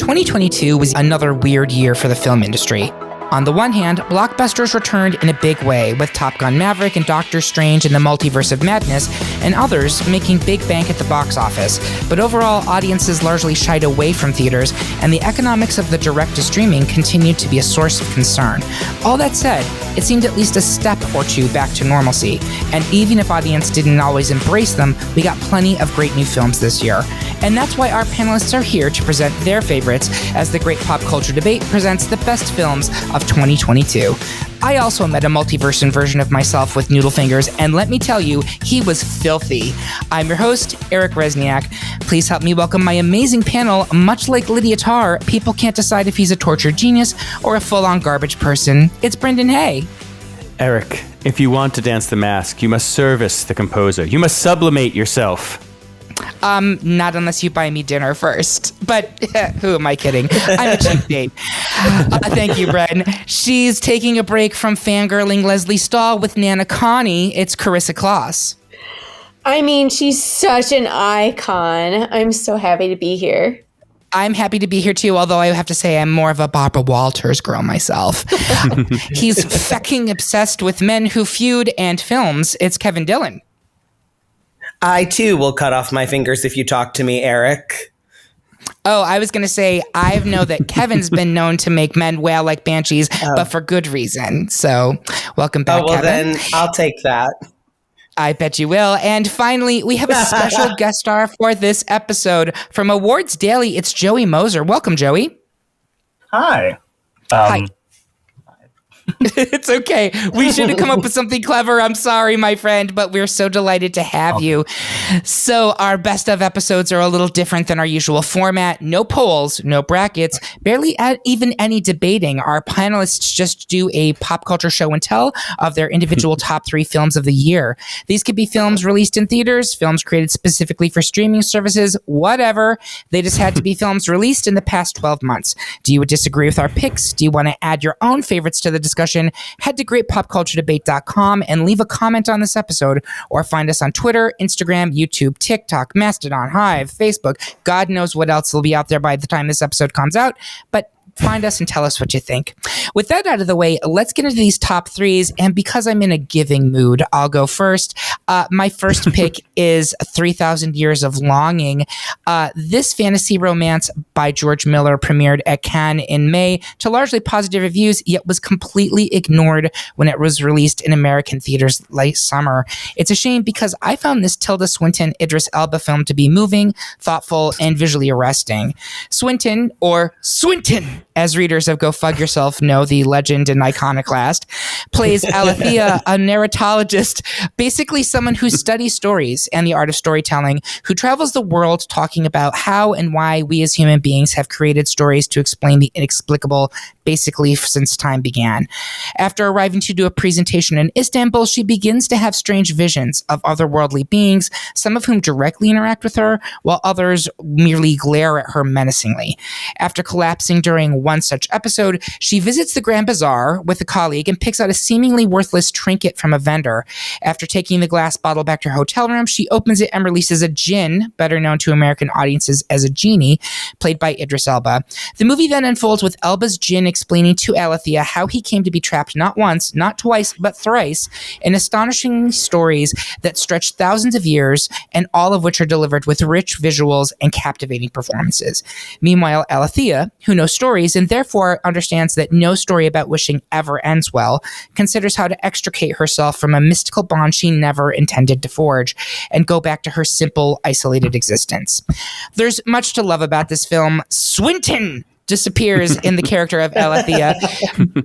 2022 was another weird year for the film industry. On the one hand, blockbusters returned in a big way, with Top Gun Maverick and Doctor Strange in the Multiverse of Madness, and others making big bank at the box office. But overall, audiences largely shied away from theaters, and the economics of the direct-to-streaming continued to be a source of concern. All that said, it seemed at least a step or two back to normalcy, and even if audience didn't always embrace them, we got plenty of great new films this year. And that's why our panelists are here to present their favorites as the Great Pop Culture Debate presents the best films of 2022. I also met a multiverse version of myself with noodle fingers, and let me tell you, he was filthy. I'm your host, Eric Rezsnyak. Please help me welcome my amazing panel. Much like Lydia Tarr, people can't decide if he's a tortured genius or a full-on garbage person. It's Brendan Hay. Eric, if you want to dance the mask, you must service the composer. You must sublimate yourself. Not unless you buy me dinner first. But who am I kidding? I'm a cheap date. Thank you, Bren. She's taking a break from fangirling Leslie Stahl with Nana Connie. It's Karissa Kloss. I mean, she's such an icon. I'm so happy to be here. I'm happy to be here too, although I have to say I'm more of a Barbara Walters girl myself. He's fucking obsessed with men who feud and films. It's Kevin Dillon. I, too, will cut off my fingers if you talk to me, Eric. Oh, I was going to say, I know that Kevin's been known to make men wail like banshees, but for good reason. So, welcome back, Kevin. Then I'll take that. I bet you will. And finally, we have a special guest star for this episode. From Awards Daily, it's Joey Moser. Welcome, Joey. Hi. Hi. It's okay. We should have come up with something clever. I'm sorry, my friend, but we're so delighted to have you. So our best of episodes are a little different than our usual format. No polls, no brackets, barely even any debating. Our panelists just do a pop culture show and tell of their individual top 3 films of the year. These could be films released in theaters, films created specifically for streaming services, whatever. They just had to be films released in the past 12 months. Do you disagree with our picks? Do you want to add your own favorites to the discussion? Head to greatpopculturedebate.com and leave a comment on this episode, or find us on Twitter, Instagram, YouTube, TikTok, Mastodon, Hive, Facebook. God knows what else will be out there by the time this episode comes out, but find us and tell us what you think. With that out of the way, let's get into these top 3s. And because I'm in a giving mood, I'll go first. My first pick is 3,000 Years of Longing. This fantasy romance by George Miller premiered at Cannes in May to largely positive reviews, yet was completely ignored when it was released in American theaters late summer. It's a shame because I found this Tilda Swinton Idris Elba film to be moving, thoughtful, and visually arresting. Swinton, or Swinton, as readers of Go Fug Yourself know, the legend and iconoclast, plays Alethea, a narratologist, basically someone who studies stories and the art of storytelling, who travels the world talking about how and why we as human beings have created stories to explain the inexplicable, basically since time began. After arriving to do a presentation in Istanbul, she begins to have strange visions of otherworldly beings, some of whom directly interact with her, while others merely glare at her menacingly. After collapsing during one such episode, she visits the Grand Bazaar with a colleague and picks out a seemingly worthless trinket from a vendor. After taking the glass bottle back to her hotel room, she opens it and releases a djinn, better known to American audiences as a genie, played by Idris Elba. The movie then unfolds with Elba's djinn explaining to Alethea how he came to be trapped not once, not twice, but thrice in astonishing stories that stretch thousands of years, and all of which are delivered with rich visuals and captivating performances. Meanwhile, Alethea, who knows stories and therefore understands that no story about wishing ever ends well, considers how to extricate herself from a mystical bond she never intended to forge and go back to her simple, isolated existence. There's much to love about this film. Swinton disappears in the character of Alethea,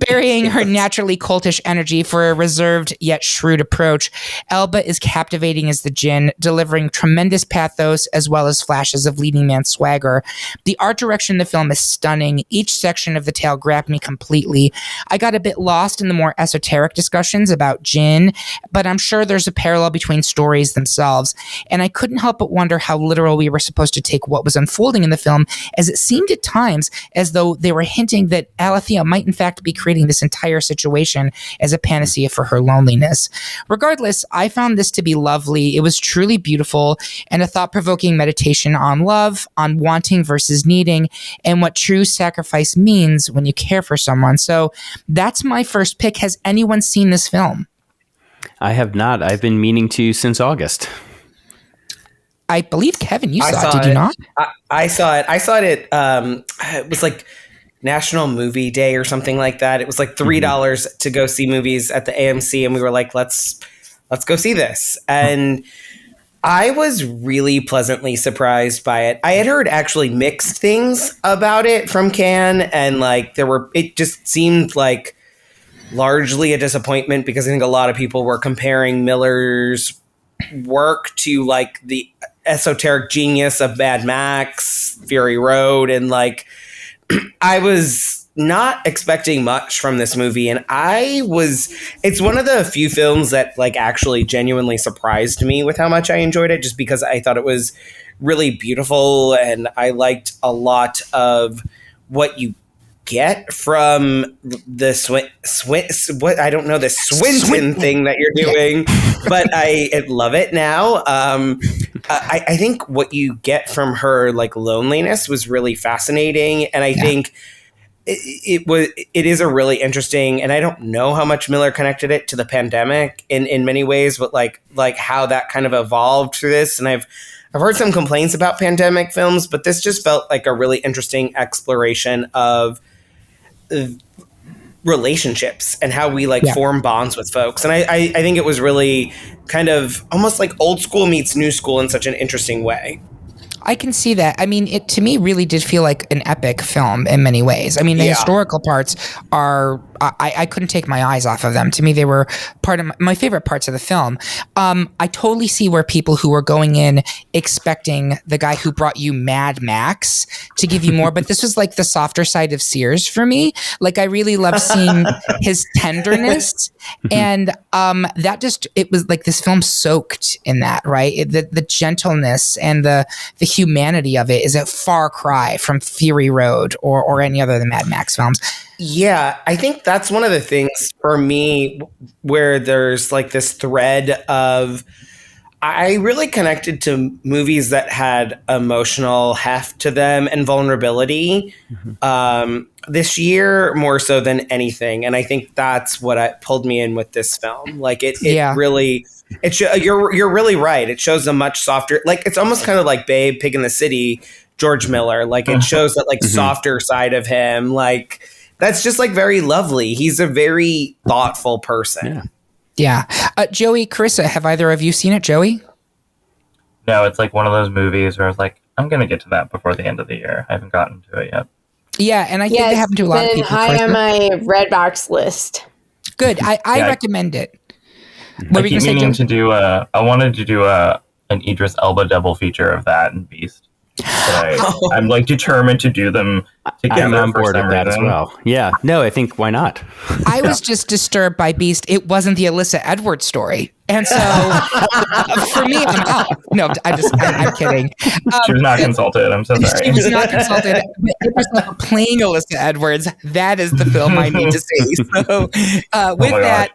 burying her naturally cultish energy for a reserved yet shrewd approach. Elba is captivating as the djinn, delivering tremendous pathos as well as flashes of leading man swagger. The art direction in the film is stunning. Each section of the tale grabbed me completely. I got a bit lost in the more esoteric discussions about djinn, but I'm sure there's a parallel between stories themselves, and I couldn't help but wonder how literal we were supposed to take what was unfolding in the film, as it seemed at times as though they were hinting that Alethea might in fact be creating this entire situation as a panacea for her loneliness. Regardless, I found this to be lovely. It was truly beautiful and a thought-provoking meditation on love, on wanting versus needing, and what true sacrifice means when you care for someone. So that's my first pick. Has anyone seen this film? I have not. I've been meaning to since August. I believe, Kevin, you saw it. Did you not? I saw it. I saw it at, it was like National Movie Day or something like that. It was like $3 to go see movies at the AMC. And we were like, let's go see this. And I was really pleasantly surprised by it. I had heard actually mixed things about it from Cannes. And like it just seemed like largely a disappointment because I think a lot of people were comparing Miller's work to like the esoteric genius of Mad Max, Fury Road, and like I was not expecting much from this movie, and it's one of the few films that like actually genuinely surprised me with how much I enjoyed it, just because I thought it was really beautiful and I liked a lot of what you get from the Swinton thing that you're doing, but I love it now. I think what you get from her like loneliness was really fascinating, and I think it is a really interesting, and I don't know how much Miller connected it to the pandemic in many ways, but like how that kind of evolved through this. And I've heard some complaints about pandemic films, but this just felt like a really interesting exploration of relationships and how we form bonds with folks. And I think it was really kind of almost like old school meets new school in such an interesting way. I can see that. I mean, it to me really did feel like an epic film in many ways. I mean, the historical parts are, I couldn't take my eyes off of them. To me, they were part of my favorite parts of the film. I totally see where people who were going in expecting the guy who brought you Mad Max to give you more, but this was like the softer side of Sears for me. Like, I really loved seeing his tenderness, and it was like this film soaked in that, right? The gentleness and the humanity of it is a far cry from Fury Road or any other of the Mad Max films. Yeah, I think that's one of the things for me where there's like this thread of I really connected to movies that had emotional heft to them and vulnerability this year more so than anything. And I think that's what pulled me in with this film. Like it really... You're really right. It shows a much softer, like it's almost kind of like Babe, Pig in the City, George Miller. Like it shows that like softer side of him. Like that's just like very lovely. He's a very thoughtful person. Yeah. Joey, Karissa, have either of you seen it? Joey? No, it's like one of those movies where I was like, I'm going to get to that before the end of the year. I haven't gotten to it yet. Yeah, and I think it happened to a lot of people. High on my Redbox list. Good. I recommend it. I keep meaning to do I wanted to do an Idris Elba double feature of that and Beast. I'm like determined to do them together. I'm on for board some with that reason. as well. Yeah. No, I think why not? I was just disturbed by Beast. It wasn't the Alyssa Edwards story. And so for me, I'm out. No, I'm kidding. She was not consulted. I'm so sorry. She was not consulted. Playing Alyssa Edwards, that is the film I need to see. So with that,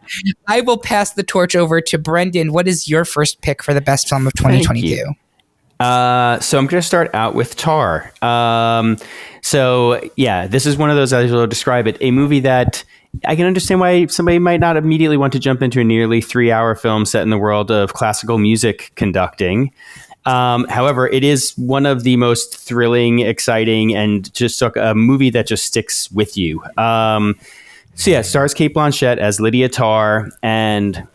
I will pass the torch over to Brendan. What is your first pick for the best film of 2022? So I'm going to start out with Tar. This is one of those, as I'll describe it, a movie that I can understand why somebody might not immediately want to jump into a nearly 3-hour film set in the world of classical music conducting. However, it is one of the most thrilling, exciting, and just a movie that just sticks with you. It stars Cate Blanchett as Lydia Tarr, and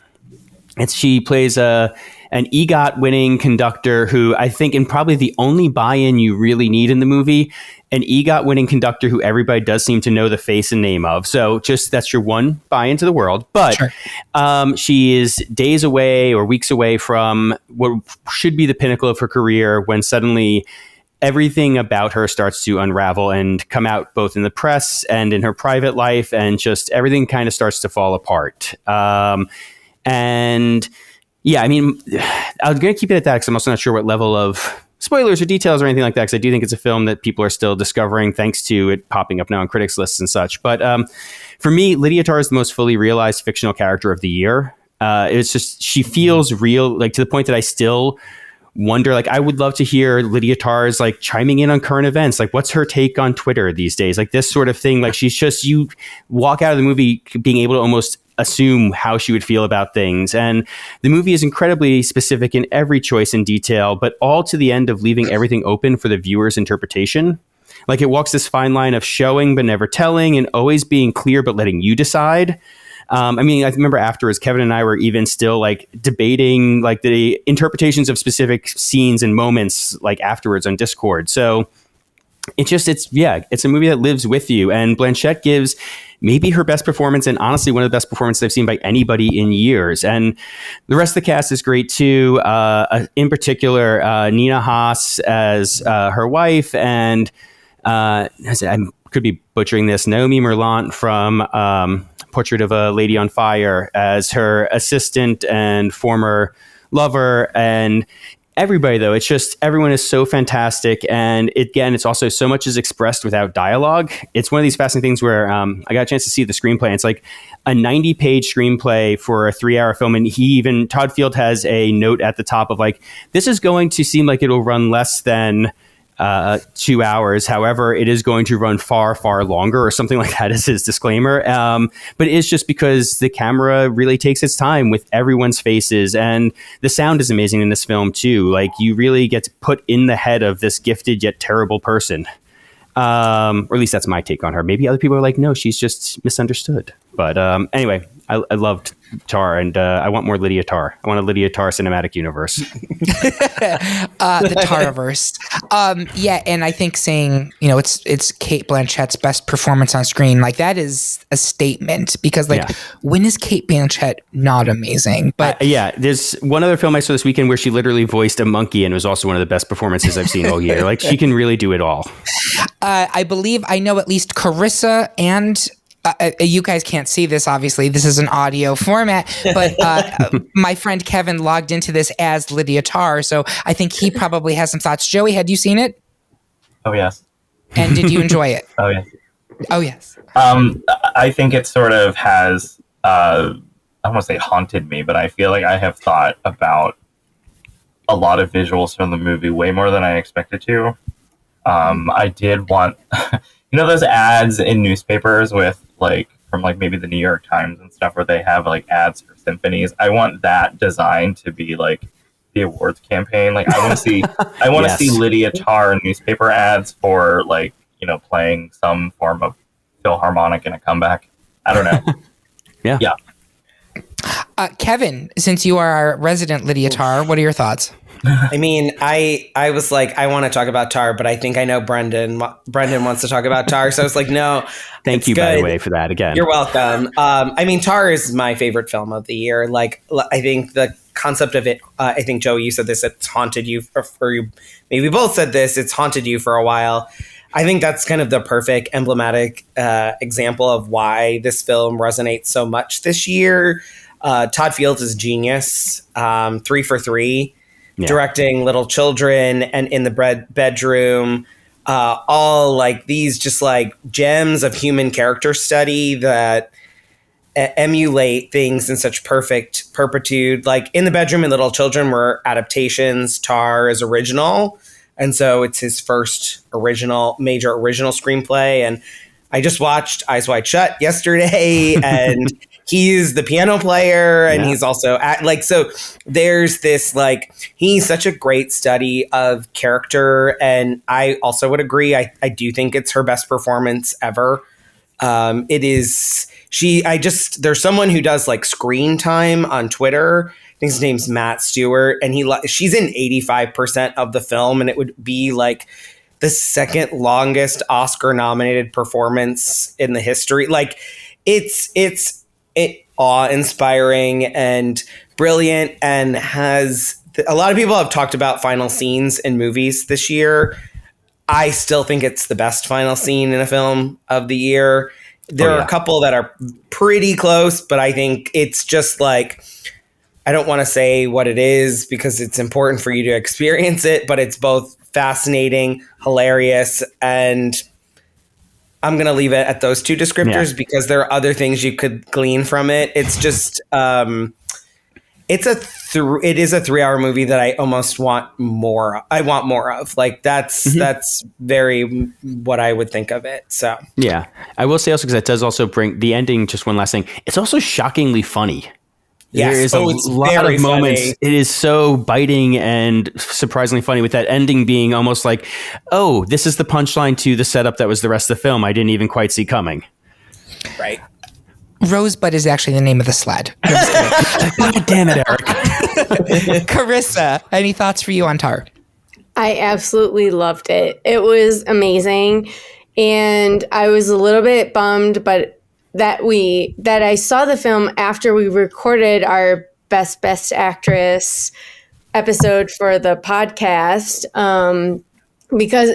she plays an EGOT-winning conductor who I think, and probably the only buy-in you really need in the movie, an EGOT-winning conductor who everybody does seem to know the face and name of. So just that's your one buy-in to the world. But she is days away or weeks away from what should be the pinnacle of her career when suddenly everything about her starts to unravel and come out both in the press and in her private life, and just everything kind of starts to fall apart. I'm going to keep it at that because I'm also not sure what level of spoilers or details or anything like that, because I do think it's a film that people are still discovering thanks to it popping up now on critics lists and such. But for me, Lydia Tarr is the most fully realized fictional character of the year. It's just, she feels real, like to the point that I still wonder, like I would love to hear Lydia Tarr's like chiming in on current events, like what's her take on Twitter these days, like this sort of thing. Like she's just, you walk out of the movie being able to almost assume how she would feel about things. And the movie is incredibly specific in every choice and detail, but all to the end of leaving everything open for the viewer's interpretation. Like it walks this fine line of showing but never telling, and always being clear but letting you decide. I mean, I remember afterwards, Kevin and I were even still like debating like the interpretations of specific scenes and moments like afterwards on Discord. So it's a movie that lives with you. And Blanchett gives maybe her best performance, and honestly, one of the best performances I've seen by anybody in years. And the rest of the cast is great too. In particular, Nina Haas as her wife, and I could be butchering this, Naomi Merlant from Portrait of a Lady on Fire as her assistant and former lover. And everybody, though, it's just, everyone is so fantastic. And it's also so much is expressed without dialogue. It's one of these fascinating things where I got a chance to see the screenplay. It's like a 90-page screenplay for a 3-hour film. And Todd Field has a note at the top of like, this is going to seem like it'll run less than 2 hours. However, it is going to run far, far longer, or something like that is his disclaimer. But it's just because the camera really takes its time with everyone's faces, and the sound is amazing in this film too. Like you really get to put in the head of this gifted yet terrible person. Or at least that's my take on her. Maybe other people are like, no, she's just misunderstood. But anyway, I loved Tarr, and I want more Lydia Tarr. I want a Lydia Tarr cinematic universe. The Tarriverse. Yeah, and I think saying, it's Cate Blanchett's best performance on screen, like that is a statement, because when is Cate Blanchett not amazing? But there's one other film I saw this weekend where she literally voiced a monkey, and it was also one of the best performances I've seen all year. Like she can really do it all. I believe I know at least Karissa and you guys can't see this, obviously. This is an audio format, but my friend Kevin logged into this as Lydia Tarr, so I think he probably has some thoughts. Joey, had you seen it? Oh, yes. And did you enjoy it? Oh, yes. Oh, yes. I think it sort of has, I don't want to say haunted me, but I feel like I have thought about a lot of visuals from the movie way more than I expected to. I did want... those ads in newspapers with from maybe the New York Times and stuff, where they have ads for symphonies. I want that design to be the awards campaign. I want to see to see Lydia Tarr newspaper ads for playing some form of Philharmonic in a comeback. I don't know. Yeah. Kevin, since you are our resident Lydia Tarr, what are your thoughts? I mean, I was like, I want to talk about Tar, but I think I know Brendan wants to talk about Tar. So I was like, no. Thank you, by the way, for that again. You're welcome. I mean, Tar is my favorite film of the year. I think the concept of it, I think, Joey, you said this, it's haunted you, or you maybe both said this, it's haunted you for a while. I think that's kind of the perfect emblematic example of why this film resonates so much this year. Todd Field is genius, 3 for 3. Yeah. Directing Little Children and In the Bedroom, all these just gems of human character study that emulate things in such perfect perpetude. In the Bedroom and Little Children were adaptations. Tar is original, and so it's his first major original screenplay. And I just watched Eyes Wide Shut yesterday, and he's the piano player, and he's also so there's this he's such a great study of character, and I also would agree. I do think it's her best performance ever. It is there's someone who does screen time on Twitter. I think his name's Matt Stewart, and she's in 85% of the film, and it would be the second longest Oscar nominated performance in the history. It's awe-inspiring and brilliant, and a lot of people have talked about final scenes in movies this year. I still think it's the best final scene in a film of the year. There are a couple that are pretty close, but I think it's just as I don't want to say what it is because it's important for you to experience it, but it's both fascinating, hilarious, and I'm going to leave it at those two descriptors because there are other things you could glean from it. It's just, it is a 3-hour movie that I almost want more. I want more of. Like that's very what I would think of it. So yeah, I will say also because that does also bring the ending. Just one last thing, it's also shockingly funny. Yes. There is a lot of moments. Funny. It is so biting and surprisingly funny, with that ending being almost like, oh, this is the punchline to the setup that was the rest of the film I didn't even quite see coming. Right. Rosebud is actually the name of the sled. God damn it, Eric. Karissa, any thoughts for you on Tar? I absolutely loved it. It was amazing. And I was a little bit bummed, but that I saw the film after we recorded our best actress episode for the podcast, because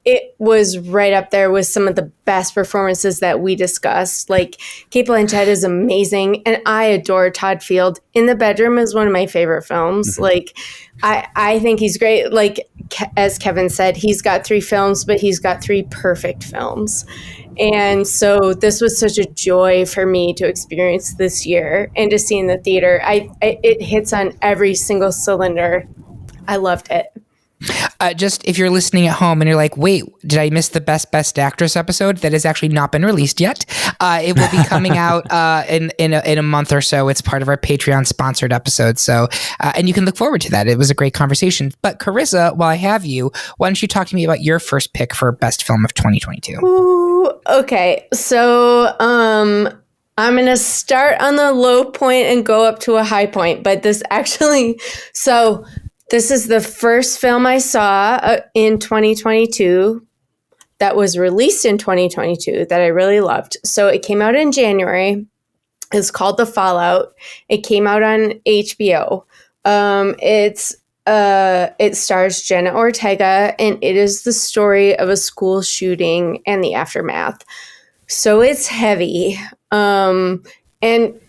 it was right up there with some of the best performances that we discussed. Like, Cate Blanchett is amazing, and I adore Todd Field. In the Bedroom is one of my favorite films. Like, I think he's great. Like, as Kevin said, he's got 3 films, but he's got 3 perfect films. And so this was such a joy for me to experience this year and to see in the theater. It hits on every single cylinder. I loved it. Just if you're listening at home and you're like, wait, did I miss the best actress episode? That has actually not been released yet. It will be coming out in a month or so. It's part of our Patreon sponsored episode. So, and you can look forward to that. It was a great conversation. But Karissa, while I have you, why don't you talk to me about your first pick for best film of 2022? Ooh, okay. So, I'm going to start on the low point and go up to a high point, but this is the first film I saw in 2022 that was released in 2022 that I really loved. So it came out in January. It's called The Fallout. It came out on HBO. It stars Jenna Ortega, and it is the story of a school shooting and the aftermath. So it's heavy. And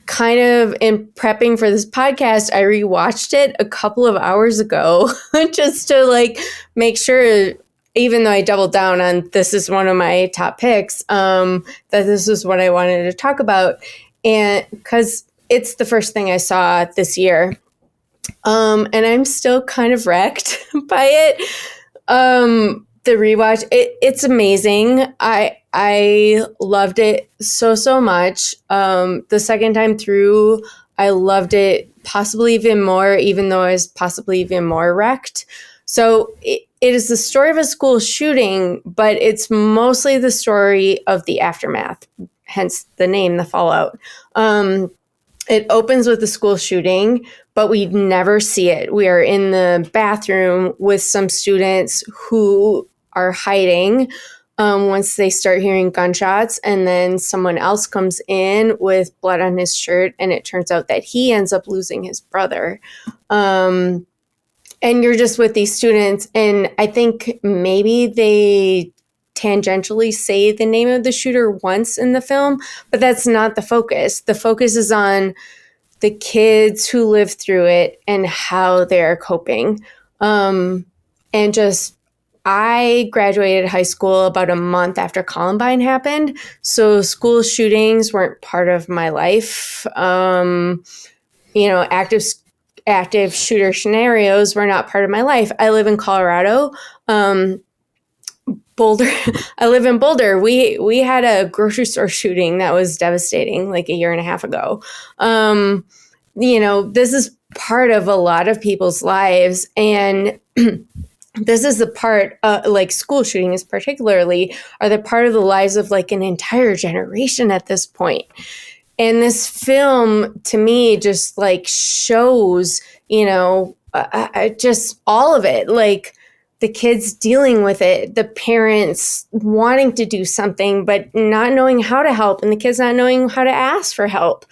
kind of in prepping for this podcast, I rewatched it a couple of hours ago just to like make sure, even though I doubled down on this is one of my top picks, that this is what I wanted to talk about. And because it's the first thing I saw this year. And I'm still kind of wrecked by it. The rewatch, it's amazing. I loved it so much. The second time through, I loved it possibly even more, even though I was possibly even more wrecked. So it is the story of a school shooting, but it's mostly the story of the aftermath, hence the name, The Fallout. It opens with the school shooting, but we never see it. We are in the bathroom with some students who are hiding once they start hearing gunshots, and then someone else comes in with blood on his shirt, and it turns out that he ends up losing his brother. And you're just with these students, and I think maybe they tangentially say the name of the shooter once in the film, but that's not the focus. The focus is on the kids who live through it and how they're coping. And just, I graduated high school about a month after Columbine happened, so school shootings weren't part of my life. Active shooter scenarios were not part of my life. I live in Colorado. Boulder. I live in Boulder. We had a grocery store shooting that was devastating like a year and a half ago. This is part of a lot of people's lives, and this is the part, like school shootings particularly, are the part of the lives of like an entire generation at this point. And this film, to me, just like shows, just all of it, like the kids dealing with it, the parents wanting to do something, but not knowing how to help, and the kids not knowing how to ask for help.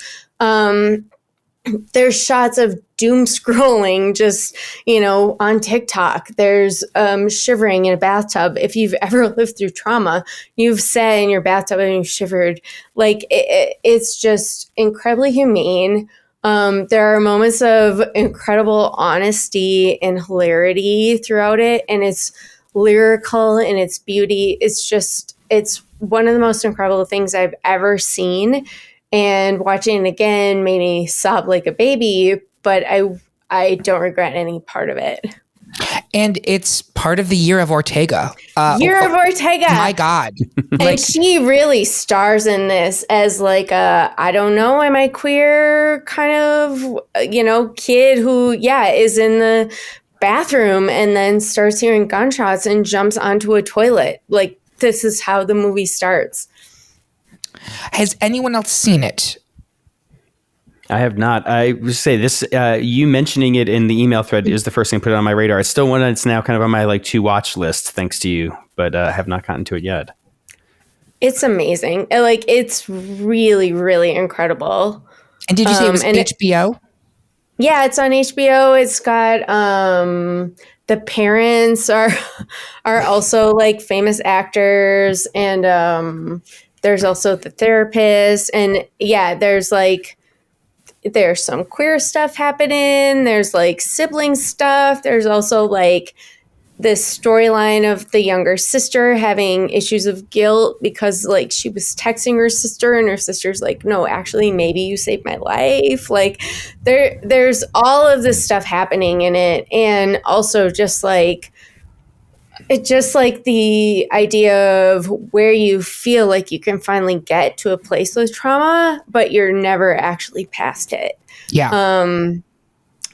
There's shots of doom scrolling just, on TikTok. There's shivering in a bathtub. If you've ever lived through trauma, you've sat in your bathtub and you've shivered. Like, it's just incredibly humane. There are moments of incredible honesty and hilarity throughout it, and it's lyrical in its beauty. It's one of the most incredible things I've ever seen, and watching it again made me sob like a baby, but I don't regret any part of it. And it's part of the Year of Ortega. Year of Ortega. My God. And she really stars in this as like a, I don't know, am I queer kind of, kid who, is in the bathroom and then starts hearing gunshots and jumps onto a toilet. Like, this is how the movie starts. Has anyone else seen it? I have not. I would say this, you mentioning it in the email thread is the first thing I put on my radar. It's still one that's now kind of on my to watch list, thanks to you, but I have not gotten to it yet. It's amazing. It's really, really incredible. And did you say it was HBO? Yeah, it's on HBO. It's got the parents are also famous actors, and there's also the therapist, and there's some queer stuff happening. There's sibling stuff. There's also this storyline of the younger sister having issues of guilt because she was texting her sister and her sister's no, actually, maybe you saved my life. There's all of this stuff happening in it. And also just the idea of where you feel like you can finally get to a place with trauma, but you're never actually past it. Yeah.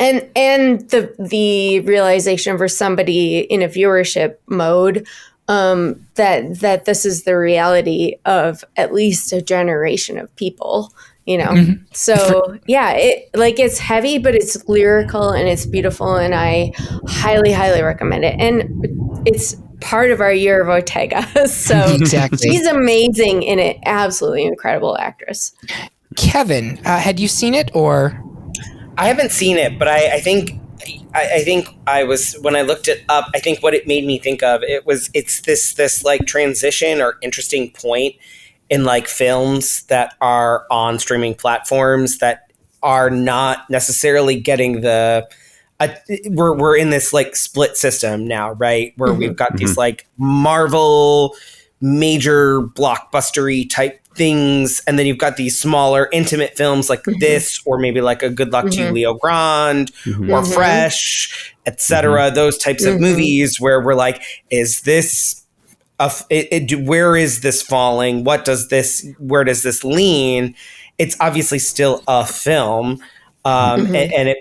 And the realization for somebody in a viewership mode that this is the reality of at least a generation of people, Mm-hmm. So it's heavy, but it's lyrical and it's beautiful, and I highly, highly recommend it. And it's part of our Year of Ortega, so exactly. She's amazing in it. Absolutely incredible actress. Kevin, had you seen it or? I haven't seen it, but I think I was, when I looked it up, I think what it made me think of, it's this transition or interesting point in films that are on streaming platforms that are not necessarily getting we're in this split system now, right? Where we've got these Marvel major blockbustery type things, and then you've got these smaller intimate films like this, or maybe a Good Luck to You, Leo Grande, or Fresh, etc. Those types of movies where we're is this where is this falling? Where does this lean? It's obviously still a film, and it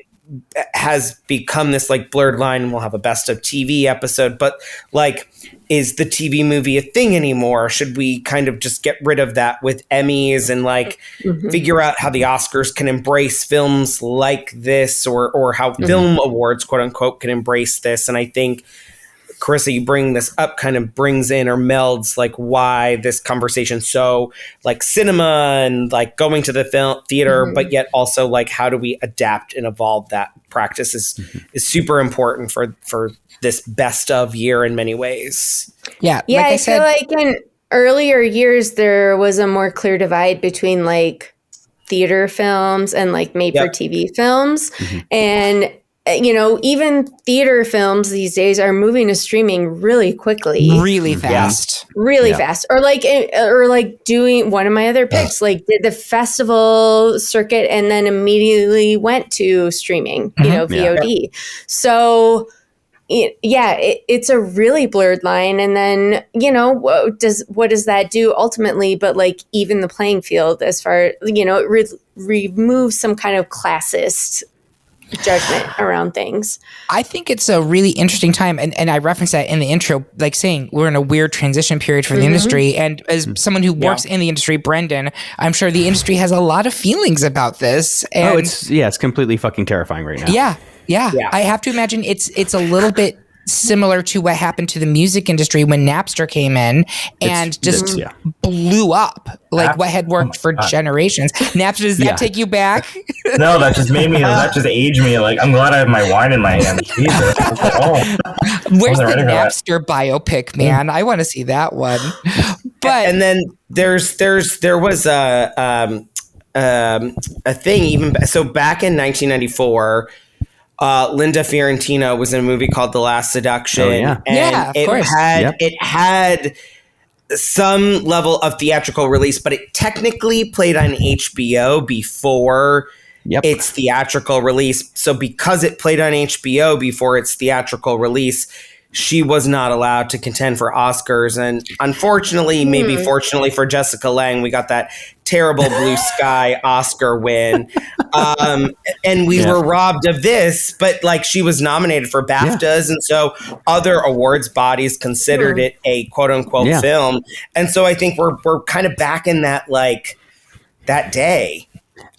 has become this blurred line. We'll have a best of TV episode, but is the TV movie a thing anymore? Should we kind of just get rid of that with Emmys and figure out how the Oscars can embrace films like this, or how film awards, quote unquote, can embrace this? And I think, Karissa, you bring this up kind of brings in or melds why this conversation so cinema and going to the film theater, but yet also how do we adapt and evolve that practice is super important for this best of year in many ways. Yeah. Yeah, I feel in earlier years there was a more clear divide between theater films and made for TV films. And even theater films these days are moving to streaming really quickly. Really fast. Really fast. Or doing one of my other picks, did the festival circuit and then immediately went to streaming, VOD. So it's a really blurred line. And then, what does that do ultimately? But even the playing field as far, it removes some kind of classist judgment around things. I think it's a really interesting time, and I referenced that in the intro, saying we're in a weird transition period for the industry. And as someone who works in the industry, Brendan, I'm sure the industry has a lot of feelings about this. And it's completely fucking terrifying right now. Yeah. I have to imagine it's a little bit similar to what happened to the music industry when Napster came in and just blew up what had worked for generations. Napster, does that take you back? No, that just aged me. I'm glad I have my wine in my hand. Jesus. Where's the Napster biopic, man? I want to see that one. But and then there was a thing. So back in 1994, Linda Fiorentino was in a movie called The Last Seduction. Oh, yeah. And Yeah, of course. it had some level of theatrical release, but it technically played on HBO before its theatrical release. So because it played on HBO before its theatrical release, she was not allowed to contend for Oscars. And unfortunately, maybe fortunately for Jessica Lange, we got that terrible Blue Sky Oscar win. And we were robbed of this, but like she was nominated for BAFTAs. And so other awards bodies considered it a quote unquote film. And so I think we're kind of back in that, like that day.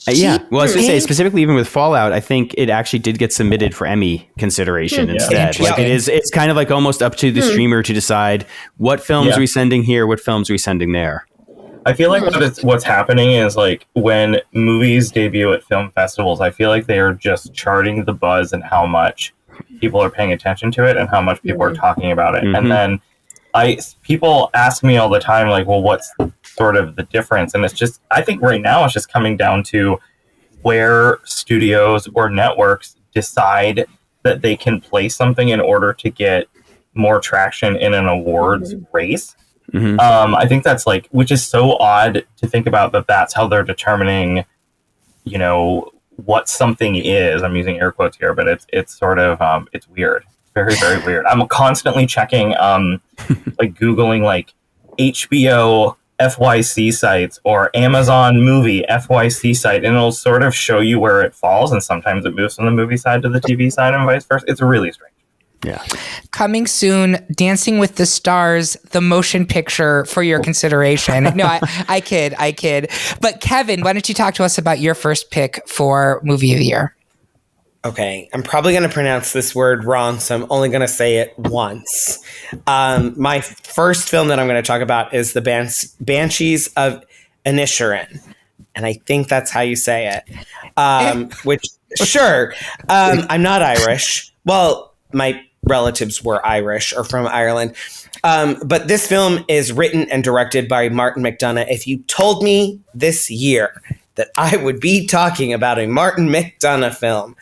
Well, I was going to say, specifically even with Fallout, I think it actually did get submitted for Emmy consideration instead. Like it's kind of like almost up to the streamer to decide what films are we sending here, what films are we sending there. I feel like what's happening is like when movies debut at film festivals, I feel like they are just charting the buzz and how much people are paying attention to it and how much people are talking about it. And then people ask me all the time, like, well, what's sort of the difference? And it's just, I think right now it's just coming down to where studios or networks decide that they can play something in order to get more traction in an awards race. I think that's like, which is so odd to think about that's how they're determining, you know, what something is. I'm using air quotes here, but it's sort of, it's weird. Very, very weird. I'm constantly checking, like Googling like HBO FYC sites or Amazon movie FYC site, and it'll sort of show you where it falls. And sometimes it moves from the movie side to the TV side and vice versa. It's really strange. Yeah. Coming soon, Dancing with the Stars, the motion picture for your consideration. No, I kid. But Kevin, why don't you talk to us about your first pick for Movie of the Year? Okay, I'm probably going to pronounce this word wrong, so I'm only going to say it once. My first film that I'm going to talk about is The Banshees of Inisherin, and I think that's how you say it. Which, sure, I'm not Irish. Well, my relatives were Irish or from Ireland. But this film is written and directed by Martin McDonagh. If you told me this year that I would be talking about a Martin McDonagh film,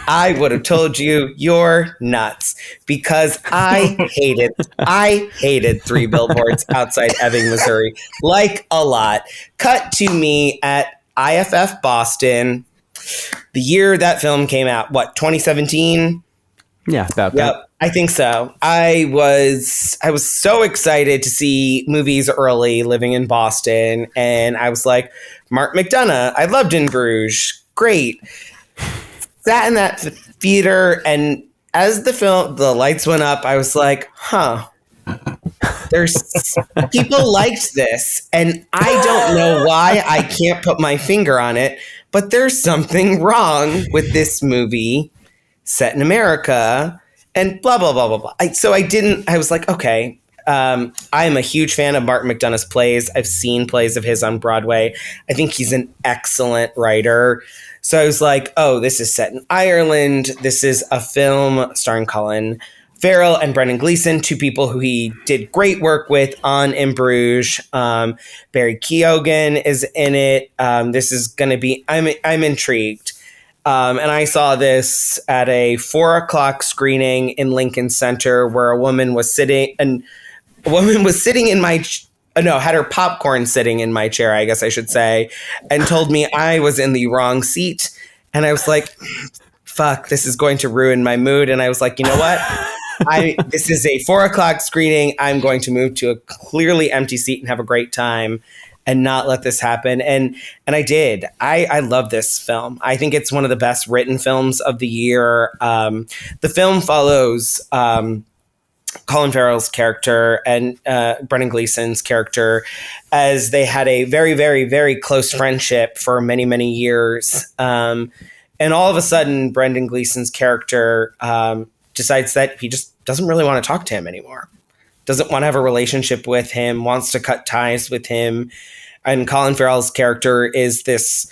I would have told you you're nuts, because I hated Three Billboards Outside Ebbing, Missouri, like a lot. Cut to me at IFF Boston, the year that film came out, 2017? Yeah, about that. I think so. I was so excited to see movies early living in Boston, and I was like, Mark McDonagh, I loved In Bruges. Great. Sat in that theater, and as the lights went up, I was like, there's people liked this, and I don't know why. I can't put my finger on it, but there's something wrong with this movie set in America, and blah, blah, blah, blah, blah. I was like, okay, I am a huge fan of Martin McDonagh's plays. I've seen plays of his on Broadway. I think he's an excellent writer. So I was like, oh, this is set in Ireland. This is a film starring Colin Farrell and Brendan Gleeson, two people who he did great work with on In Bruges. Barry Keoghan is in it. This is going to be, I'm intrigued. And I saw this at a 4:00 screening in Lincoln Center, where a woman was sitting in my, had her popcorn sitting in my chair, I guess I should say, and told me I was in the wrong seat. And I was like, fuck, this is going to ruin my mood. And I was like, you know what? This is a 4:00 screening. I'm going to move to a clearly empty seat and have a great time and not let this happen. And I did. I love this film. I think it's one of the best written films of the year. The film follows Colin Farrell's character and Brendan Gleeson's character as they had a very, very, very close friendship for many, many years. And all of a sudden, Brendan Gleeson's character decides that he just doesn't really want to talk to him anymore. Doesn't want to have a relationship with him, wants to cut ties with him. And Colin Farrell's character is this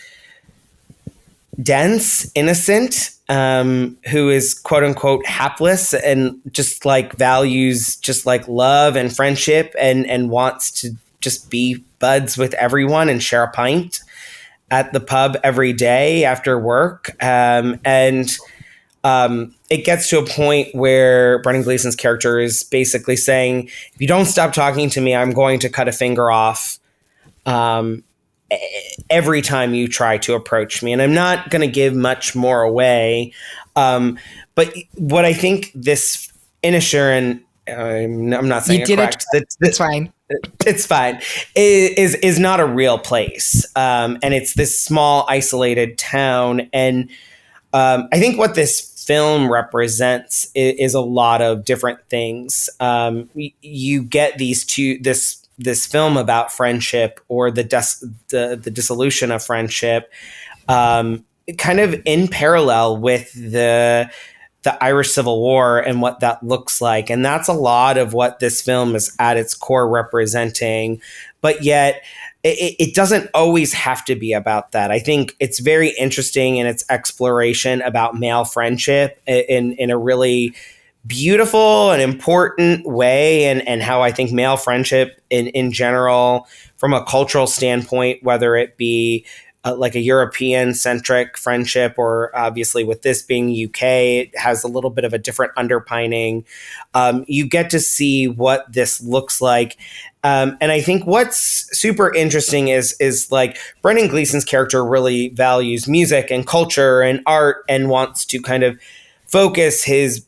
dense, innocent, who is quote unquote hapless and just like values just like love and friendship and wants to just be buds with everyone and share a pint. at the pub every day after work. And it gets to a point where Brendan Gleeson's character is basically saying, if you don't stop talking to me, I'm going to cut a finger off every time you try to approach me. And I'm not going to give much more away. But what I think this Inisher, and I'm not saying it correct. That's fine. It's fine. Is not a real place. And it's this small, isolated town. And I think what this film represents is a lot of different things. You get this film about friendship, or the dissolution of friendship, kind of in parallel with the Irish Civil War and what that looks like. And that's a lot of what this film is at its core representing. But yet it doesn't always have to be about that. I think it's very interesting in its exploration about male friendship in a really beautiful and important way, and how I think male friendship in general, from a cultural standpoint, whether it be like a European-centric friendship, or obviously with this being UK, it has a little bit of a different underpinning. You get to see what this looks like. And I think what's super interesting is like Brendan Gleeson's character really values music and culture and art, and wants to kind of focus his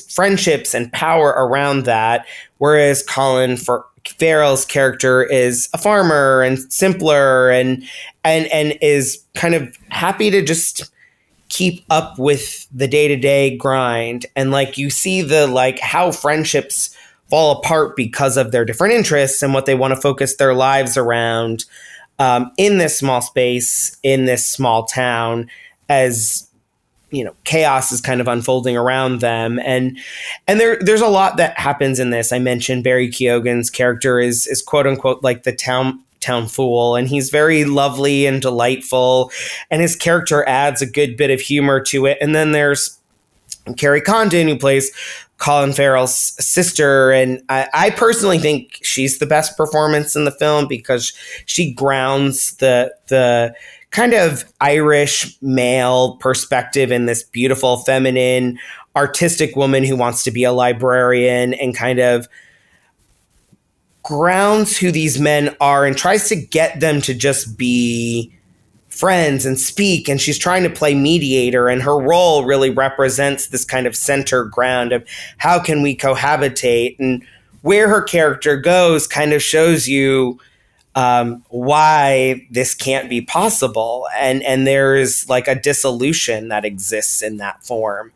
friendships and power around that. Whereas Colin Farrell's character is a farmer and simpler and is kind of happy to just keep up with the day-to-day grind. And like, you see how friendships fall apart because of their different interests and what they want to focus their lives around, in this small space, in this small town, as chaos is kind of unfolding around them. And there's a lot that happens in this. I mentioned Barry Keoghan's character is quote unquote like the town fool, and he's very lovely and delightful, and his character adds a good bit of humor to it. And then there's Carrie Condon, who plays Colin Farrell's sister, and I personally think she's the best performance in the film, because she grounds the kind of Irish male perspective in this beautiful, feminine, artistic woman who wants to be a librarian, and kind of grounds who these men are and tries to get them to just be friends and speak. And she's trying to play mediator, and her role really represents this kind of center ground of how can we cohabitate, and where her character goes kind of shows you why this can't be possible. And there's like a dissolution that exists in that form.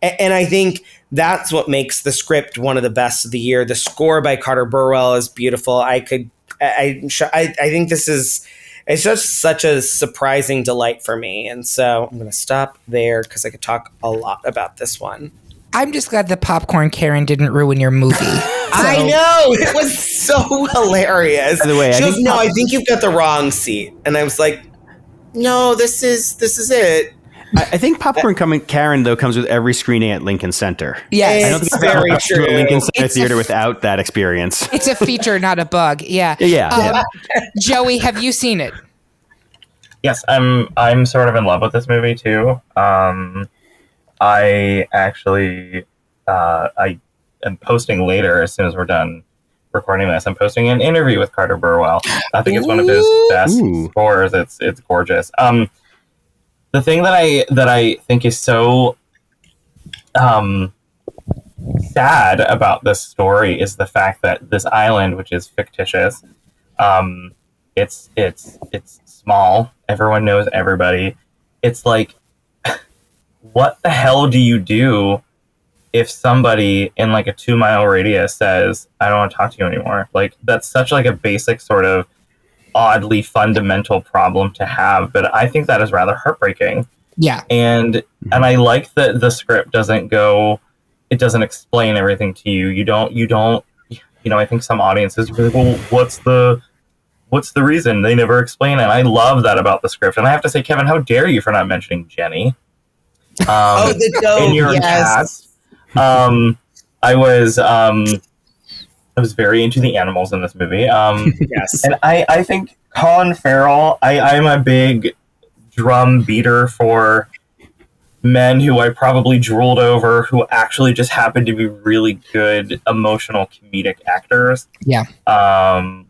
And I think that's what makes the script one of the best of the year. The score by Carter Burwell is beautiful. I think it's just such a surprising delight for me. And so I'm going to stop there, because I could talk a lot about this one. I'm just glad the popcorn Karen didn't ruin your movie. I know, it was so hilarious. By the way, I think you've got the wrong seat. And I was like, no, this is it. I think Popcorn Karen, though, comes with every screening at Lincoln Center. Yes. I don't think It's very I've true. to a Lincoln Center theater without that experience. It's a feature, not a bug. Yeah. Yeah. Joey, have you seen it? Yes, I'm sort of in love with this movie too. I actually I am posting later, as soon as we're done recording this. I'm posting an interview with Carter Burwell. I think it's one of his best scores. It's gorgeous. The thing that I think is so sad about this story is the fact that this island, which is fictitious, it's small. Everyone knows everybody. It's like, what the hell do you do if somebody in like a 2-mile radius says, I don't want to talk to you anymore? Like, that's such like a basic sort of oddly fundamental problem to have, but I think that is rather heartbreaking. Yeah. And I like that the script doesn't explain everything to you. You don't I think some audiences are like, well, what's the reason? They never explain it. And I love that about the script. And I have to say, Kevin, how dare you for not mentioning Jenny? The dope, in your yes. cast. I was I was very into the animals in this movie. Yes. And I think Colin Farrell, I'm a big drum beater for men who I probably drooled over who actually just happen to be really good emotional comedic actors. Yeah.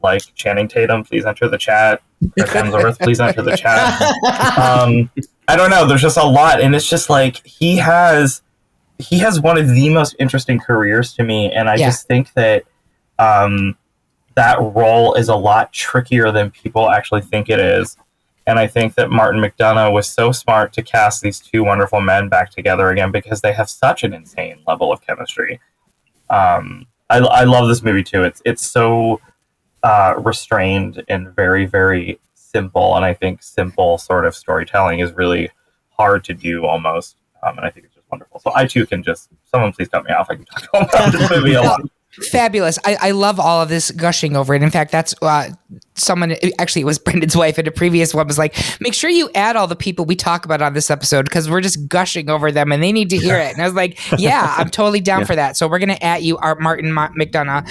Like Channing Tatum, please enter the chat. Chris Hemsworth, please enter the chat. I don't know. There's just a lot, and it's just like he has one of the most interesting careers to me, and I just think that that role is a lot trickier than people actually think it is. And I think that Martin McDonagh was so smart to cast these two wonderful men back together again because they have such an insane level of chemistry. I love this movie too. It's so restrained and very, very simple. And I think simple sort of storytelling is really hard to do almost. And I think it's just wonderful. So I too can someone please cut me off. I can talk about this movie a lot. Fabulous. I love all of this gushing over it. In fact, that's actually it was Brendan's wife in a previous one was like, make sure you add all the people we talk about on this episode because we're just gushing over them and they need to hear it. And I was like, yeah, I'm totally down for that. So we're going to at you, our Martin McDonagh.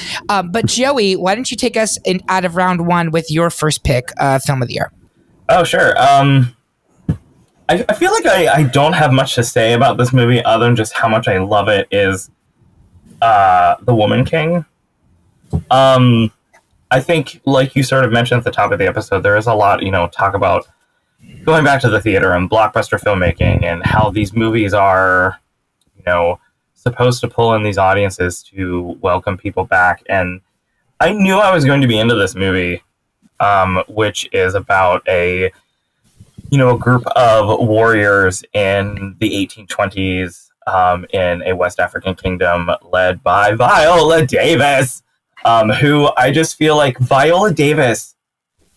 But Joey, why don't you take us out of round one with your first pick, film of the year? Oh, sure. I feel like I don't have much to say about this movie other than just how much I love it is The Woman King. I think, like you sort of mentioned at the top of the episode, there is a lot, talk about going back to the theater and blockbuster filmmaking and how these movies are, supposed to pull in these audiences to welcome people back. And I knew I was going to be into this movie, which is about a group of warriors in the 1820s in a West African kingdom led by Viola Davis, who I just feel like Viola Davis,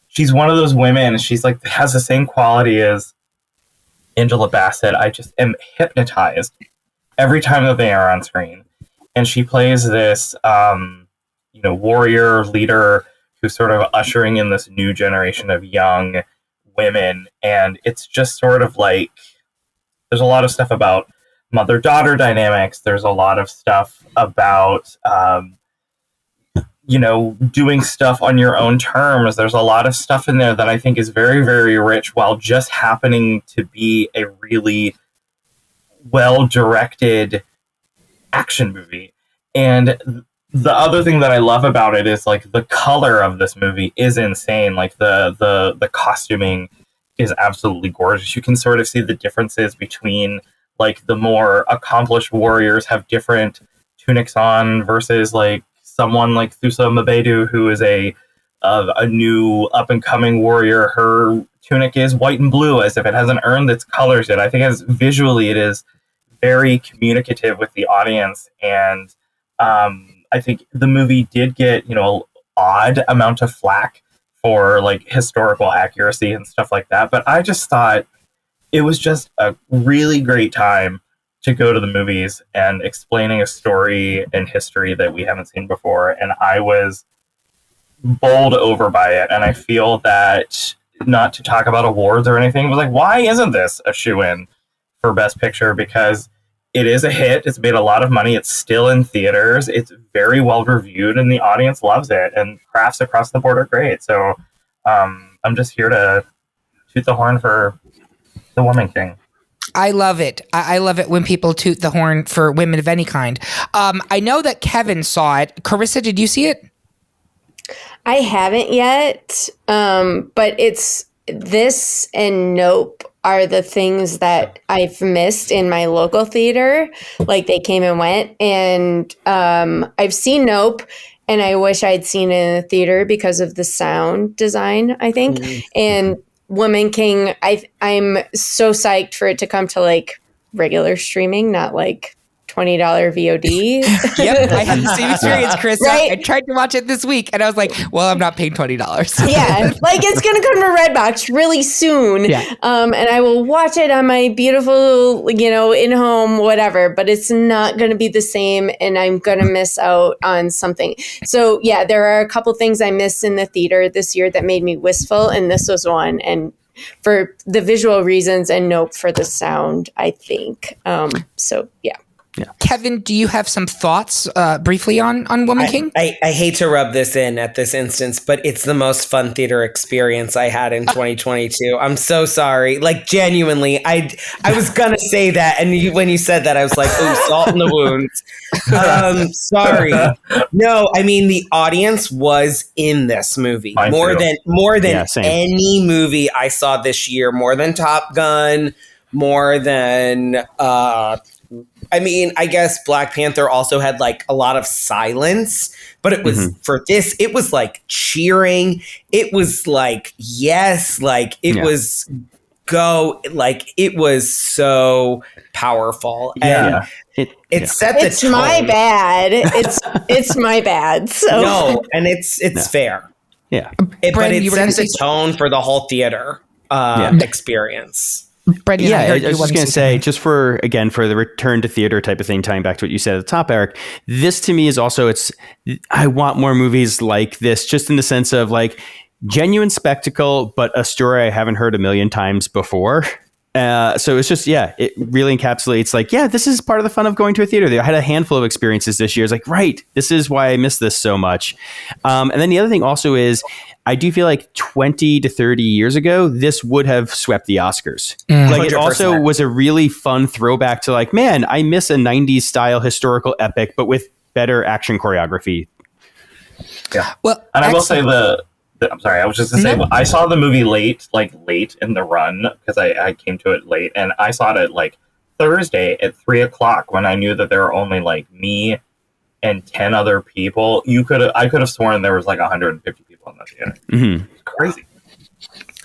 she's one of those women, she's like, has the same quality as Angela Bassett. I just am hypnotized every time that they are on screen. And she plays this, warrior leader who's sort of ushering in this new generation of young women. And it's just sort of like, there's a lot of stuff about mother-daughter dynamics. There's a lot of stuff about, doing stuff on your own terms. There's a lot of stuff in there that I think is very, very rich while just happening to be a really well-directed action movie. And the other thing that I love about it is like the color of this movie is insane. Like the costuming is absolutely gorgeous. You can sort of see the differences between like the more accomplished warriors have different tunics on versus like someone like Thusa Mabedu, who is a new up and coming warrior. Her tunic is white and blue as if it hasn't earned its colors yet. I think visually it is very communicative with the audience. And I think the movie did get, odd amount of flack for like historical accuracy and stuff like that. But I just thought it was just a really great time to go to the movies and explaining a story and history that we haven't seen before. And I was bowled over by it. And I feel that, not to talk about awards or anything, but like, why isn't this a shoo-in for Best Picture? Because it is a hit. It's made a lot of money. It's still in theaters. It's very well reviewed and the audience loves it. And crafts across the board are great. So I'm just here to toot the horn for The Woman King. I love it. I love it when people toot the horn for women of any kind. I know that Kevin saw it. Karissa, did you see it? I haven't yet, but it's this and Nope are the things that I've missed in my local theater. Like they came and went, and I've seen Nope, and I wish I'd seen it in the theater because of the sound design, I think. Mm-hmm. And Woman King, I'm so psyched for it to come to like regular streaming, not like $20 VOD. Yep, I had the same experience, Chris. Right? I tried to watch it this week, and I was like, "Well, I'm not paying $20." Yeah, like it's gonna come to Redbox really soon. Yeah. And I will watch it on my beautiful, in-home whatever. But it's not gonna be the same, and I'm gonna miss out on something. So yeah, there are a couple things I missed in the theater this year that made me wistful, and this was one. And for the visual reasons, and Nope for the sound, I think. So yeah. Kevin, do you have some thoughts briefly on Woman King? I hate to rub this in at this instance, but it's the most fun theater experience I had in 2022. I'm so sorry. Like, genuinely, I was going to say that. And when you said that, I was like, oh, salt in the wounds. Sorry. No, I mean, the audience was in this movie. Mine more too. than any movie I saw this year, more than Top Gun, more than... I mean, I guess Black Panther also had like a lot of silence, but it was for this, it was like cheering. It was like, yes, like it was go, like it was so powerful. And it set the tone. It's my bad. It's my bad. So no, and it's fair. Yeah. But Bren, it set the tone for the whole theater experience. Brendan, I was just going to say, just for the return to theater type of thing, tying back to what you said at the top, Eric, this to me is also, I want more movies like this, just in the sense of like genuine spectacle, but a story I haven't heard a million times before. So it's just, it really encapsulates like, this is part of the fun of going to a theater. I had a handful of experiences this year. It's like, right, this is why I miss this so much. And then the other thing also is, I do feel like 20 to 30 years ago, this would have swept the Oscars. Like, it also was a really fun throwback to like, man, I miss a 90s style historical epic, but with better action choreography. Yeah. Well, and I will say I'm sorry, I was just going to say, I saw the movie late in the run, because I came to it late, and I saw it at like Thursday at 3:00 when I knew that there were only like me and 10 other people. I could have sworn there was like 150 people in the theater. It's crazy.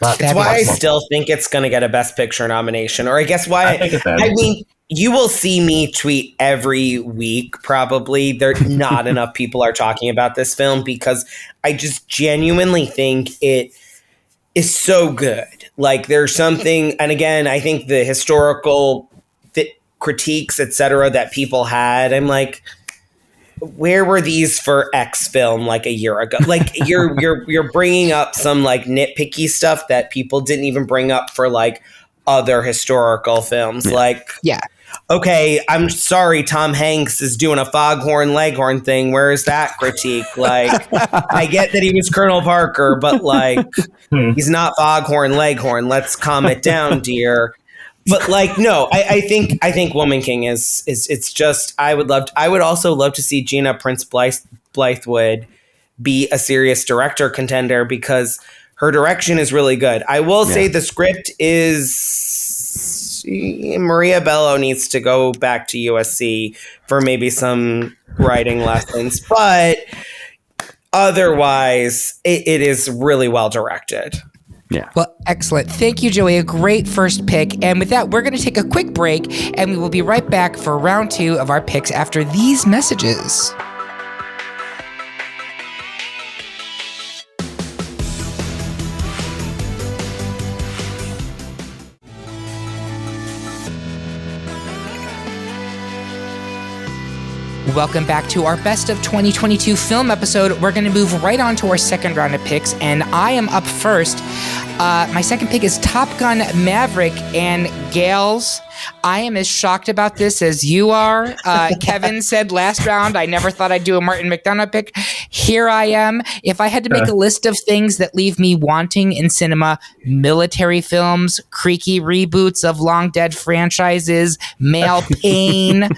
That's why I still think it's going to get a Best Picture nomination, or I guess why. I mean, you will see me tweet every week, probably. Not enough people are talking about this film, because I just genuinely think it is so good. Like, there's something, and again, I think the historical critiques, etc., that people had, I'm like, where were these for X film like a year ago? Like, you're bringing up some like nitpicky stuff that people didn't even bring up for like other historical films. Okay, I'm sorry, Tom Hanks is doing a Foghorn Leghorn thing. Where is that critique? Like, I get that he was Colonel Parker, but like, he's not Foghorn Leghorn. Let's calm it down, dear. But like, no, I think Woman King is it's just, I would also love to see Gina Prince Bythewood be a serious director contender, because her direction is really good. I will say the script is, Maria Bello needs to go back to USC for maybe some writing lessons, but otherwise it is really well directed. Yeah. Well, excellent. Thank you, Joey. A great first pick. And with that, we're going to take a quick break, and we will be right back for round 2 of our picks after these messages. Welcome back to our Best of 2022 film episode. We're going to move right on to our second round of picks, and I am up first. My second pick is Top Gun Maverick, and gals, I am as shocked about this as you are. Kevin said last round, I never thought I'd do a Martin McDonagh pick. Here I am. If I had to make a list of things that leave me wanting in cinema, military films, creaky reboots of long dead franchises, male pain,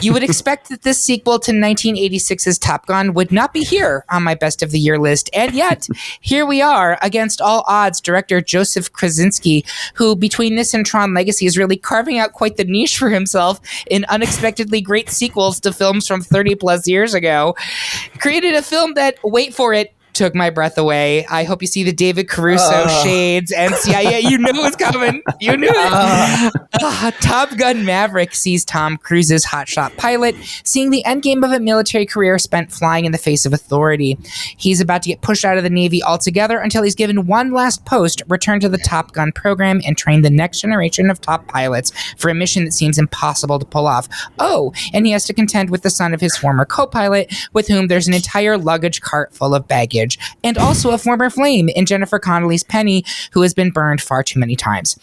you would expect that this sequel to 1986's Top Gun would not be here on my best of the year list. And yet, here we are. Against all odds, director Joseph Krasinski, who between this and Tron Legacy is really carving out quite the niche for himself in unexpectedly great sequels to films from 30 plus years ago, created a film that, wait for it, took my breath away. I hope you see the David Caruso shades and see, you knew it was coming. You knew it. Top Gun Maverick sees Tom Cruise's hotshot pilot seeing the endgame of a military career spent flying in the face of authority. He's about to get pushed out of the Navy altogether until he's given one last post, return to the Top Gun program, and train the next generation of top pilots for a mission that seems impossible to pull off. Oh, and he has to contend with the son of his former co-pilot, with whom there's an entire luggage cart full of baggage. Savage, and also a former flame in Jennifer Connelly's Penny, who has been burned far too many times.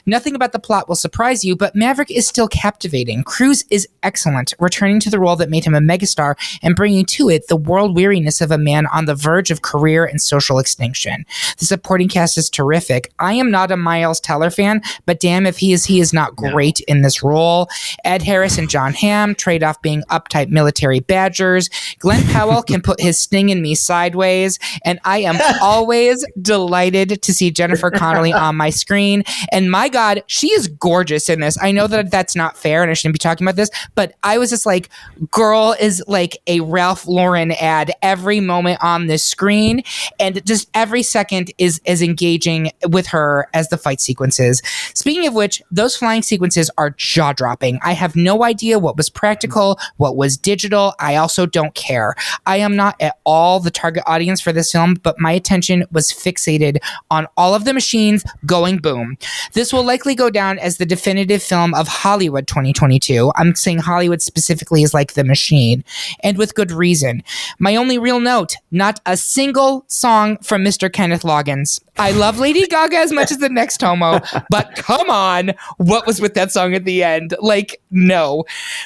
Nothing about the plot will surprise you, but Maverick is still captivating. Cruise is excellent, returning to the role that made him a megastar and bringing to it the world weariness of a man on the verge of career and social extinction. The supporting cast is terrific. I am not a Miles Teller fan, but damn if he is not great in this role. Ed Harris and John Hamm trade off being uptight military badgers. Glenn Powell can put his sting in me sideways, and I am always delighted to see Jennifer Connelly on my screen. And my God, she is gorgeous in this. I know that that's not fair and I shouldn't be talking about this, but I was just like, girl is like a Ralph Lauren ad every moment on this screen, and just every second is as engaging with her as the fight sequences. Speaking of which, those flying sequences are jaw-dropping. I have no idea what was practical, what was digital. I also don't care. I am not at all the target audience for this film, but my attention was fixated on all of the machines going boom. This will likely go down as the definitive film of Hollywood 2022. I'm saying Hollywood specifically is like the machine, and with good reason. My only real note, not a single song from Mr. Kenneth Loggins. I love Lady Gaga as much as the next homo, but come on, what was with that song at the end? Like, no.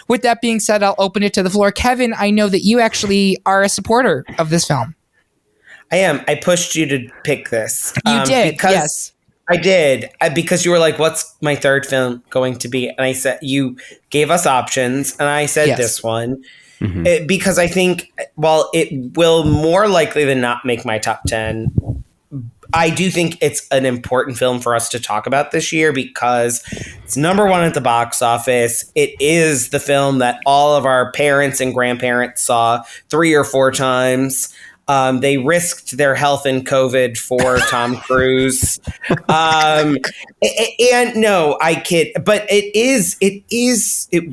With that being said, I'll open it to the floor. Kevin, I know that you actually are a supporter of this film. I am. I pushed you to pick this. You did, yes. I did, because you were like, what's my third film going to be? And I said, you gave us options, and I said this one. Mm-hmm. Because I think, while it will more likely than not make my top 10, I do think it's an important film for us to talk about this year because it's number one at the box office. It is the film that all of our parents and grandparents saw 3 or 4 times. They risked their health in COVID for Tom Cruise. And no, I kid, but it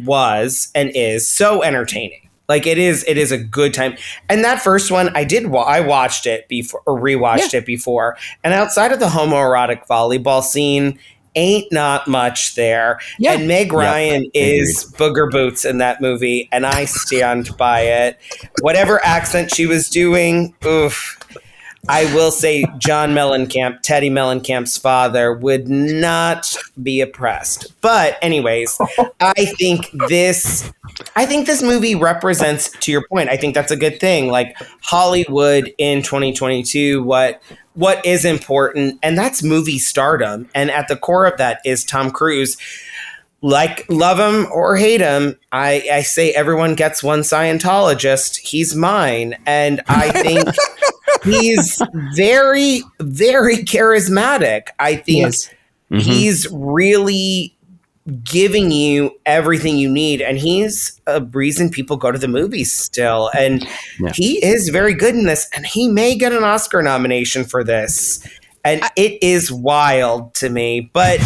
was and is so entertaining. Like it is a good time. And that first one, I watched it before or rewatched it before. And outside of the homoerotic volleyball scene, ain't not much there. Yeah. And Meg Ryan is Booger Boots in that movie, and I stand by it. Whatever accent she was doing, oof. I will say John Mellencamp, Teddy Mellencamp's father, would not be oppressed. But anyways, I think this movie represents, to your point, I think that's a good thing. Like Hollywood in 2022, what is important, and that's movie stardom. And at the core of that is Tom Cruise. Like, love him or hate him, I say everyone gets one Scientologist. He's mine. And I think he's very, very charismatic. I think he's really giving you everything you need. And he's a reason people go to the movies still. And he is very good in this. And he may get an Oscar nomination for this. And it is wild to me. But...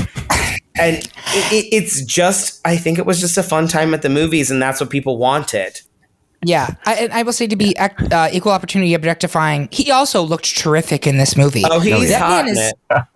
And it's just, I think it was just a fun time at the movies, and that's what people wanted. Yeah, I will say, to be equal opportunity objectifying, he also looked terrific in this movie. Oh, he's hot in it.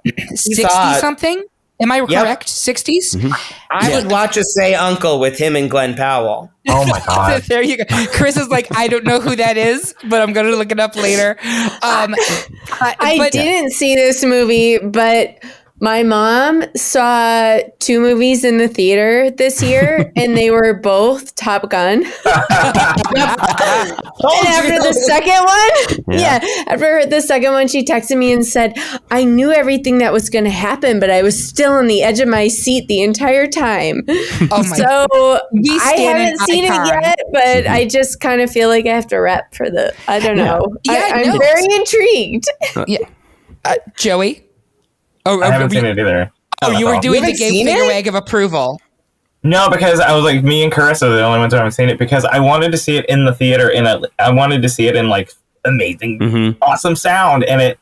60-something? Am I correct? 60s? Mm-hmm. I would watch a Say Uncle with him and Glenn Powell. Oh, my God. There you go. Chris is like, I don't know who that is, but I'm going to look it up later. I didn't see this movie, but... My mom saw 2 movies in the theater this year, and they were both Top Gun. And after the second one, after the second one, she texted me and said, I knew everything that was going to happen, but I was still on the edge of my seat the entire time. Oh my so I haven't seen it yet, but I just kind of feel like I have to rep for the, I don't know. I'm very intrigued. Joey? I haven't seen it either. Oh, you were doing the gay finger wag of approval. No, because I was like, me and Karissa are the only ones who haven't seen it, because I wanted to see it in the theater, I wanted to see it in like amazing, awesome sound, and it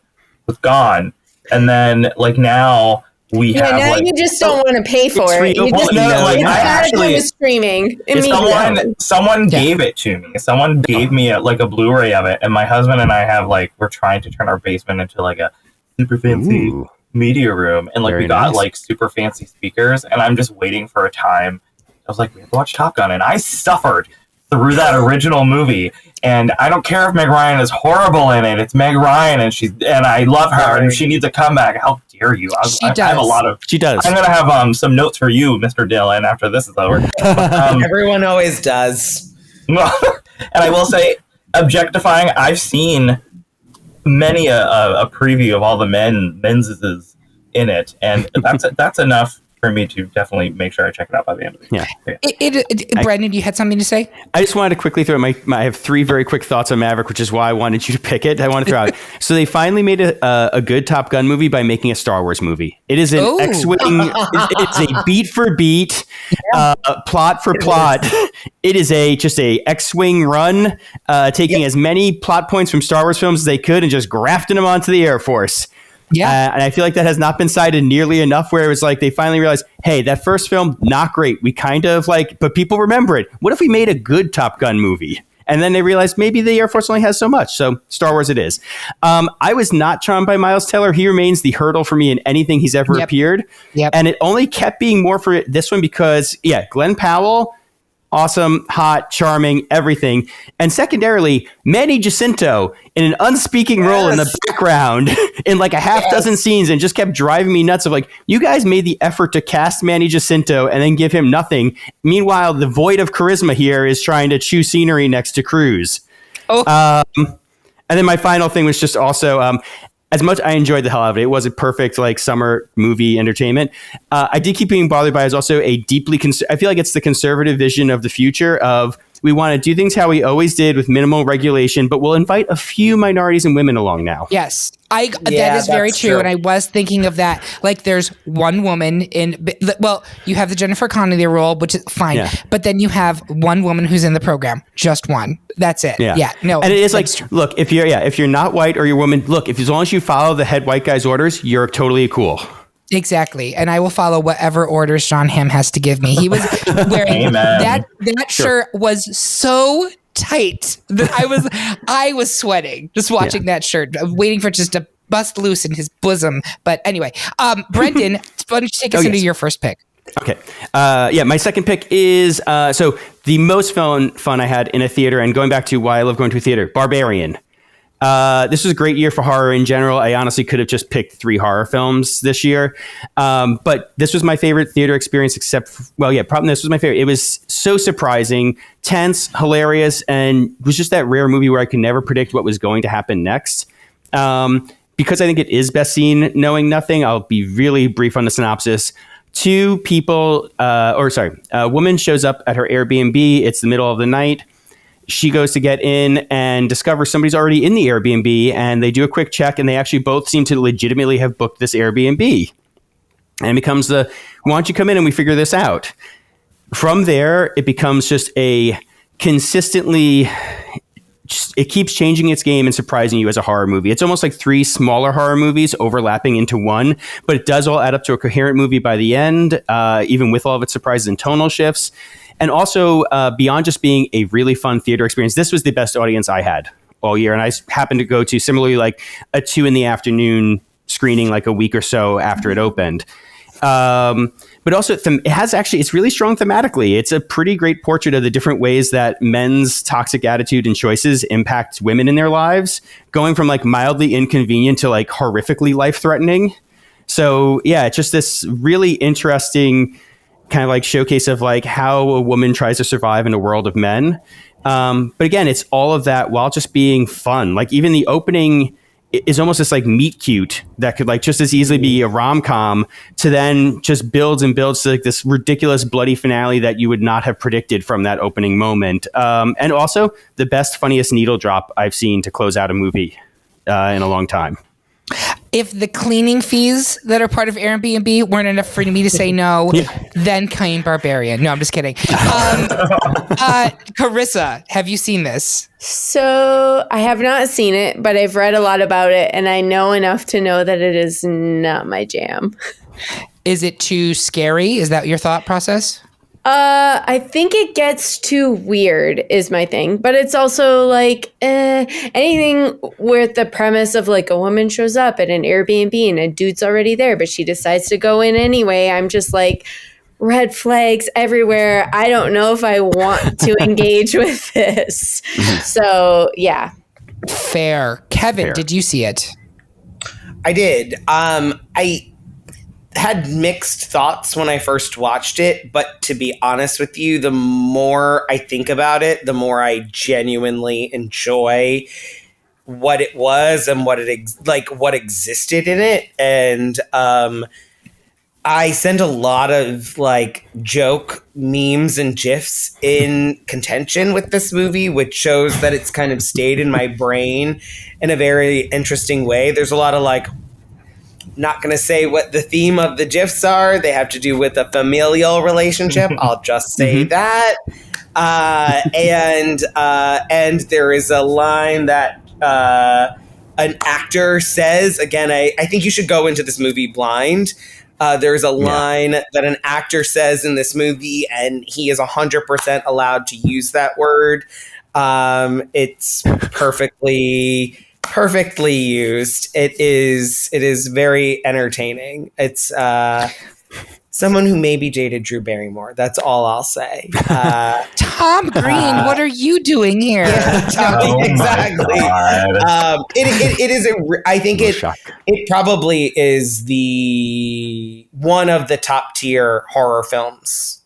was gone. And then like now we have now like, you just don't want to pay for it. You just it's gotta go to streaming immediately. Someone gave it to me. Someone gave me a Blu-ray of it, and my husband and I have we're trying to turn our basement into like a super fancy media room, and we got super fancy speakers, and I'm just waiting for a time. I was like, we have to watch Top Gun, and I suffered through that original movie. And I don't care if Meg Ryan is horrible in it. It's Meg Ryan, and I love her, and she needs a comeback. How dare you? I have a lot of. She does. I'm gonna have some notes for you, Mr. Dillon, after this is over. Everyone always does. And I will say, objectifying. I've seen many a preview of all the men's in it, and that's enough for me to definitely make sure I check it out by the end of it. Brendan, you had something to say? I just wanted to quickly throw I have 3 very quick thoughts on Maverick, which is why I wanted you to pick it. I want to throw out. So they finally made a good Top Gun movie by making a Star Wars movie. It is an X-Wing. It's a beat for beat, plot for plot. It is just a X-Wing run, taking as many plot points from Star Wars films as they could and just grafting them onto the Air Force. Yeah. And I feel like that has not been cited nearly enough, where it was like they finally realized, hey, that first film, not great. We kind of but people remember it. What if we made a good Top Gun movie? And then they realized maybe the Air Force only has so much. So Star Wars it is. I was not charmed by Miles Teller. He remains the hurdle for me in anything he's ever appeared. Yep. And it only kept being more for this one because, Glenn Powell, awesome, hot, charming, everything. And secondarily, Manny Jacinto in an unspeaking role in the background in like a half dozen scenes, and just kept driving me nuts of like, you guys made the effort to cast Manny Jacinto and then give him nothing. Meanwhile, the void of charisma here is trying to chew scenery next to Cruise. And then my final thing was just also, as much I enjoyed the hell out of it, it was a perfect like summer movie entertainment. I did keep being bothered by it as also a deeply I feel like it's the conservative vision of the future of we want to do things how we always did with minimal regulation, but we'll invite a few minorities and women along now. Yes, that is very true. And I was thinking of that. Like, there's one woman you have the Jennifer Connelly role, which is fine. Yeah. But then you have one woman who's in the program, just one. That's it. Yeah. No. And it is like, look, if you're not white or you're a woman, look, as long as you follow the head white guy's orders, you're totally cool. Exactly. And I will follow whatever orders John Hamm has to give me. He was wearing that shirt was so tight that I was sweating just watching that shirt, waiting for it just to bust loose in his bosom. But anyway, Brendan, why don't you take us into your first pick? Okay. My second pick is so the most fun I had in a theater, and going back to why I love going to a theater, Barbarian. This was a great year for horror in general. I honestly could have just picked 3 horror films this year. But this was my favorite theater experience, probably this was my favorite. It was so surprising, tense, hilarious, and was just that rare movie where I could never predict what was going to happen next. Because I think it is best seen knowing nothing, I'll be really brief on the synopsis. A woman shows up at her Airbnb. It's the middle of the night. She goes to get in and discovers somebody's already in the Airbnb, and they do a quick check, and they actually both seem to legitimately have booked this Airbnb. And it becomes why don't you come in and we figure this out? From there, it becomes just a consistently, it keeps changing its game and surprising you as a horror movie. It's almost like 3 smaller horror movies overlapping into one, but it does all add up to a coherent movie by the end, even with all of its surprises and tonal shifts. And also, beyond just being a really fun theater experience, this was the best audience I had all year. And I happened to go to similarly like a 2 p.m. screening like a week or so after it opened. But also it's really strong thematically. It's a pretty great portrait of the different ways that men's toxic attitude and choices impact women in their lives, going from like mildly inconvenient to like horrifically life-threatening. So it's just this really interesting kind of like showcase of like how a woman tries to survive in a world of men. But again, it's all of that while just being fun. Like even the opening is almost this like meet cute that could like just as easily be a rom-com to then just builds and builds to like this ridiculous bloody finale that you would not have predicted from that opening moment. And also the best, funniest needle drop I've seen to close out a movie in a long time. If the cleaning fees that are part of Airbnb weren't enough for me to say no, then came Barbarian. No, I'm just kidding. Karissa, have you seen this? So I have not seen it, but I've read a lot about it, and I know enough to know that it is not my jam. Is it too scary? Is that your thought process? I think it gets too weird is my thing, but it's also like anything with the premise of like a woman shows up at an Airbnb and a dude's already there, but she decides to go in anyway. I'm just like, red flags everywhere. I don't know if I want to engage with this. So, yeah. Fair. Kevin, Fair. did you see it? I did. I had mixed thoughts when I first watched it, but to be honest with you, the more I think about it, the more I genuinely enjoy what it was and what what existed in it. And I sent a lot of like joke memes and gifs in contention with this movie, which shows that it's kind of stayed in my brain in a very interesting way. There's a lot of like, not going to say what the theme of the GIFs are. They have to do with a familial relationship. I'll just say that. And there is a line that an actor says. Again, I think you should go into this movie blind. There's a line that an actor says in this movie, and he is 100% allowed to use that word. It's perfectly used. It is very entertaining. It's someone who maybe dated Drew Barrymore. That's all I'll say. Tom Green, what are you doing here? Exactly. It is. I think it probably is the one of the top tier horror films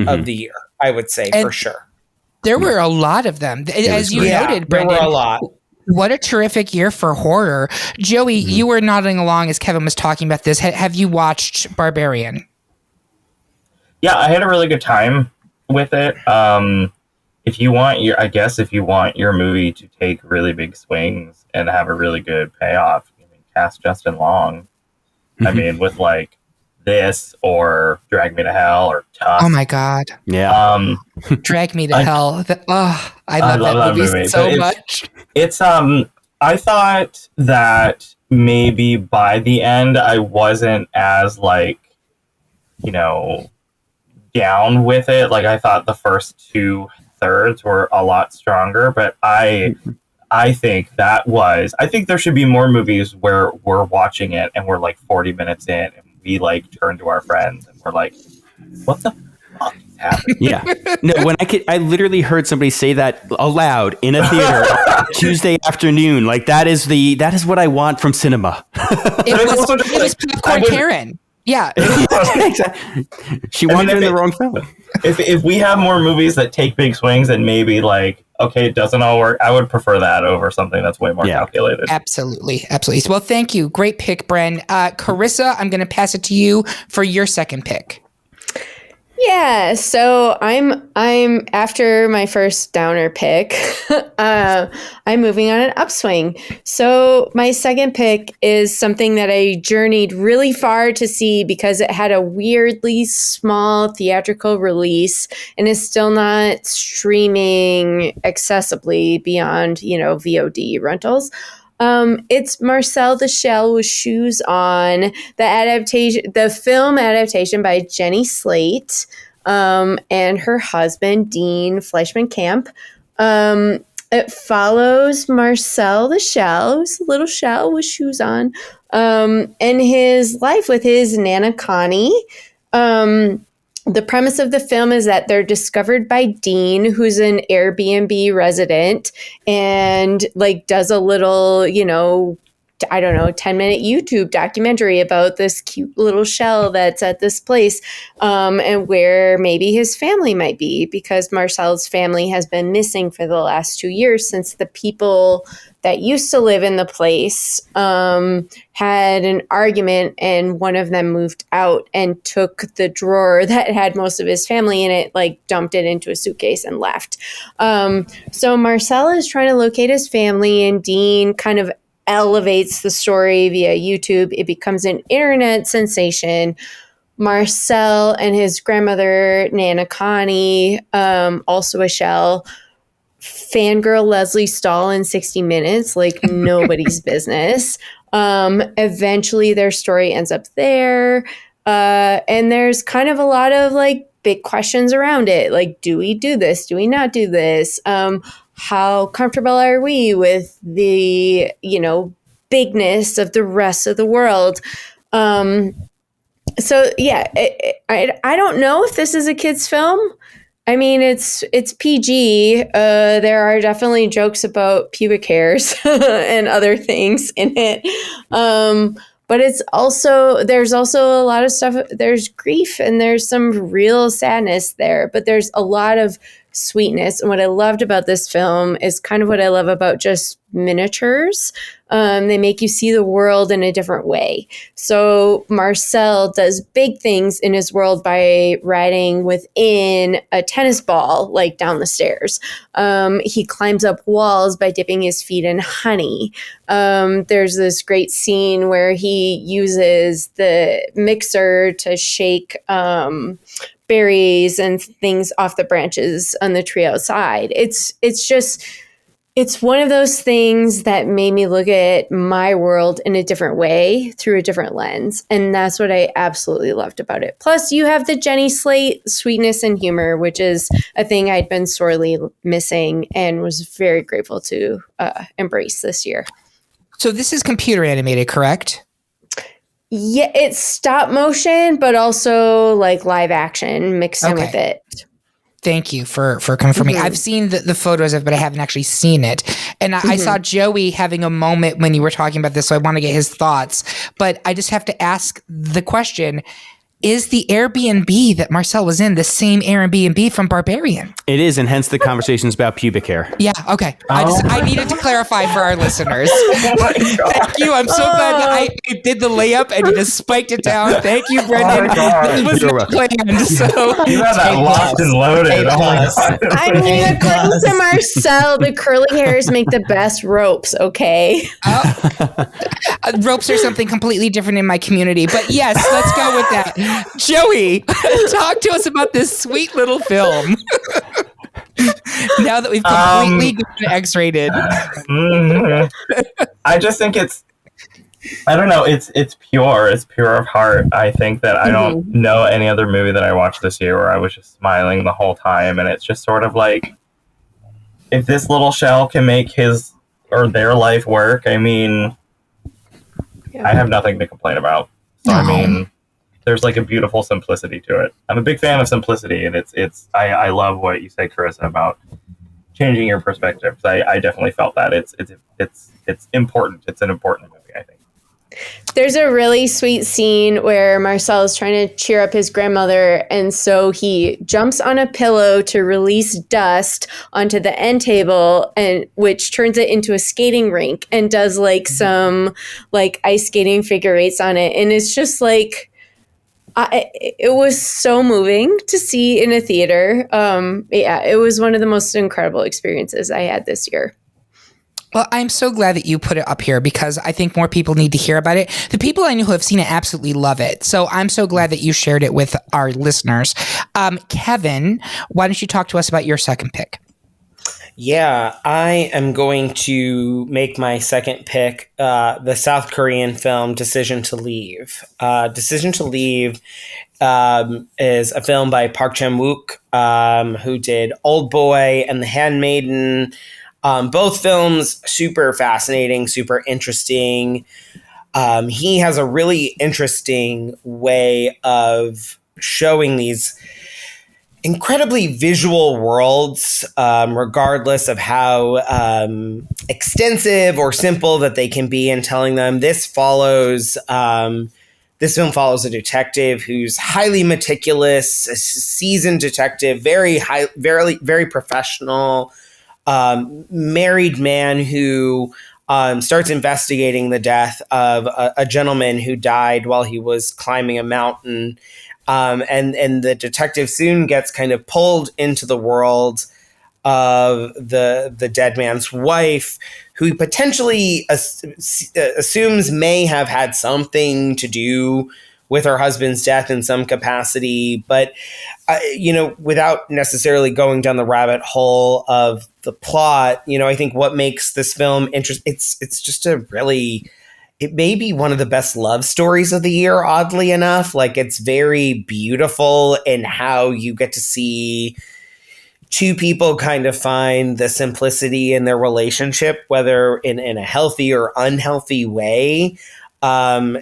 of the year. I would say for sure. There were a lot of them, as you noted, Brendan. There were a lot. What a terrific year for horror. Joey, you were nodding along as Kevin was talking about this. Have you watched Barbarian? Yeah, I had a really good time with it. If you want your movie to take really big swings and have a really good payoff, cast Justin Long. I mean, with like this or Drag Me to Hell or Tusk. Oh my God. Yeah. Drag Me to Hell. I love that movie so much. It's I thought that maybe by the end I wasn't as like, down with it. Like I thought the first 2/3 were a lot stronger, but I think I think there should be more movies where we're watching it and we're like 40 minutes in and we like turn to our friends and we're like, what the fuck is happening? Yeah. No, I literally heard somebody say that aloud in a theater Tuesday afternoon. Like that is what I want from cinema. It was Popcorn Karen. Yeah. Exactly. She wandered in the wrong film. If we have more movies that take big swings and maybe like, okay, it doesn't all work, I would prefer that over something that's way more calculated. Absolutely. Well, thank you. Great pick, Bren. Carissa, I'm going to pass it to you for your second pick. Yeah, so I'm after my first downer pick, I'm moving on an upswing. So my second pick is something that I journeyed really far to see because it had a weirdly small theatrical release and is still not streaming accessibly beyond, VOD rentals. It's Marcel the Shell with Shoes On, the film adaptation by Jenny Slate, and her husband, Dean Fleischman Camp. It follows Marcel the Shell, who's a little shell with shoes on, and his life with his Nana Connie. The premise of the film is that they're discovered by Dean, who's an Airbnb resident, and like does a little, 10-minute YouTube documentary about this cute little shell that's at this place, and where maybe his family might be, because Marcel's family has been missing for the last 2 years since the people that used to live in the place had an argument, and one of them moved out and took the drawer that had most of his family in it, like dumped it into a suitcase and left. So Marcel is trying to locate his family, and Dean kind of elevates the story via YouTube. It becomes an internet sensation. Marcel and his grandmother, Nana Connie, also a shell, fangirl Leslie Stahl in 60 Minutes like nobody's business. Eventually their story ends up there. And there's kind of a lot of like big questions around it. Like, do we do this? Do we not do this? How comfortable are we with the, bigness of the rest of the world? So yeah, I don't know if this is a kid's film. I mean, it's PG. There are definitely jokes about pubic hairs and other things in it. But there's also a lot of stuff. There's grief and there's some real sadness there, but there's a lot of sweetness. And what I loved about this film is kind of what I love about just miniatures. They make you see the world in a different way. So Marcel does big things in his world by riding within a tennis ball, like down the stairs. He climbs up walls by dipping his feet in honey. There's this great scene where he uses the mixer to shake berries and things off the branches on the tree outside. It's one of those things that made me look at my world in a different way through a different lens. And that's what I absolutely loved about it. Plus, you have the Jenny Slate sweetness and humor, which is a thing I'd been sorely missing and was very grateful to embrace this year. So this is computer animated, correct? Yeah, it's stop motion, but also like live action mixed in with it. Thank you for confirming. I've seen the photos of it, but I haven't actually seen it. And I saw Joey having a moment when you were talking about this, so I want to get his thoughts. But I just have to ask the question, is the Airbnb that Marcel was in the same Airbnb from Barbarian? It is, and hence the conversations about pubic hair. Yeah, okay. I needed to clarify for our listeners. Thank you. I'm so glad that I did the layup and you just spiked it down. Thank you, Brendan. This was not planned. So you had that locked and loaded. Oh my God. I mean, according to Marcel, the curly hairs make the best ropes, okay? Ropes are something completely different in my community. But yes, let's go with that. Joey, talk to us about this sweet little film. Now that we've completely gone X-rated. I just think I don't know, it's pure. It's pure of heart. I think that I don't know any other movie that I watched this year where I was just smiling the whole time. And it's just sort of like, if this little shell can make his or their life work, I mean, I have nothing to complain about. So, I mean, there's like a beautiful simplicity to it. I'm a big fan of simplicity, and I love what you say, Karissa, about changing your perspective. I definitely felt that it's important. It's an important movie, I think. There's a really sweet scene where Marcel is trying to cheer up his grandmother, and so he jumps on a pillow to release dust onto the end table, and which turns it into a skating rink, and does like some like ice skating figure eights on it, and it's just like. It was so moving to see in a theater. It was one of the most incredible experiences I had this year. Well, I'm so glad that you put it up here because I think more people need to hear about it. The people I know who have seen it absolutely love it. So I'm so glad that you shared it with our listeners. Kevin, why don't you talk to us about your second pick? Yeah, I am going to make my second pick the South Korean film Decision to Leave. Decision to Leave is a film by Park Chan-wook, who did Old Boy and The Handmaiden. Both films super fascinating, super interesting. He has a really interesting way of showing these incredibly visual worlds, regardless of how extensive or simple that they can be in telling them. This film follows a detective who's highly meticulous, a seasoned detective, very professional, married man who starts investigating the death of a gentleman who died while he was climbing a mountain. And the detective soon gets kind of pulled into the world of the dead man's wife, who potentially assumes may have had something to do with her husband's death in some capacity. But, without necessarily going down the rabbit hole of the plot, I think what makes this film interesting, it's just it may be one of the best love stories of the year, oddly enough. Like, it's very beautiful in how you get to see two people kind of find the simplicity in their relationship, whether in a healthy or unhealthy way.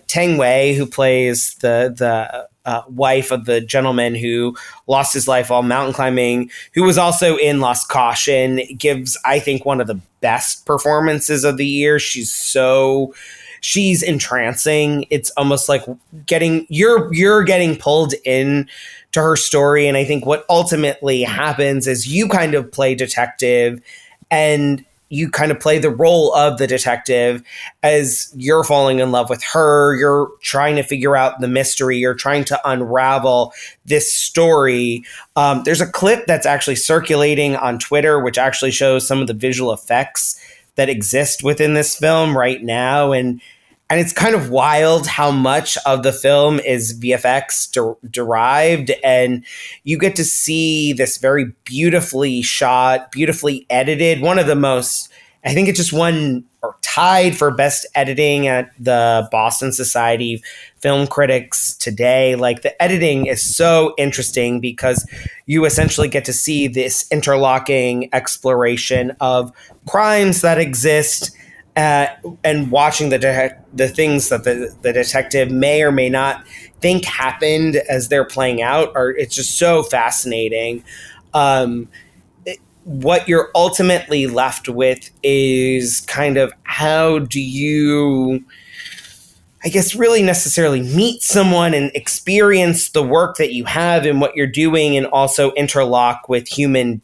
Tang Wei, who plays the wife of the gentleman who lost his life while mountain climbing, who was also in Lost Caution, gives, I think, one of the best performances of the year. She's entrancing. It's almost like you're getting pulled in to her story. And I think what ultimately happens is you kind of play detective, and you kind of play the role of the detective as you're falling in love with her. You're trying to figure out the mystery. You're trying to unravel this story. There's a clip that's actually circulating on Twitter, which actually shows some of the visual effects that exist within this film right now. And it's kind of wild how much of the film is VFX derived, and you get to see this very beautifully shot, beautifully edited. One of the most, I think it just won or tied for best editing at the Boston Society Film Critics today. Like, the editing is so interesting because you essentially get to see this interlocking exploration of crimes that exist, and watching the things that the detective may or may not think happened as they're playing out, it's just so fascinating. What you're ultimately left with is kind of, how do you, I guess, really necessarily meet someone and experience the work that you have and what you're doing, and also interlock with human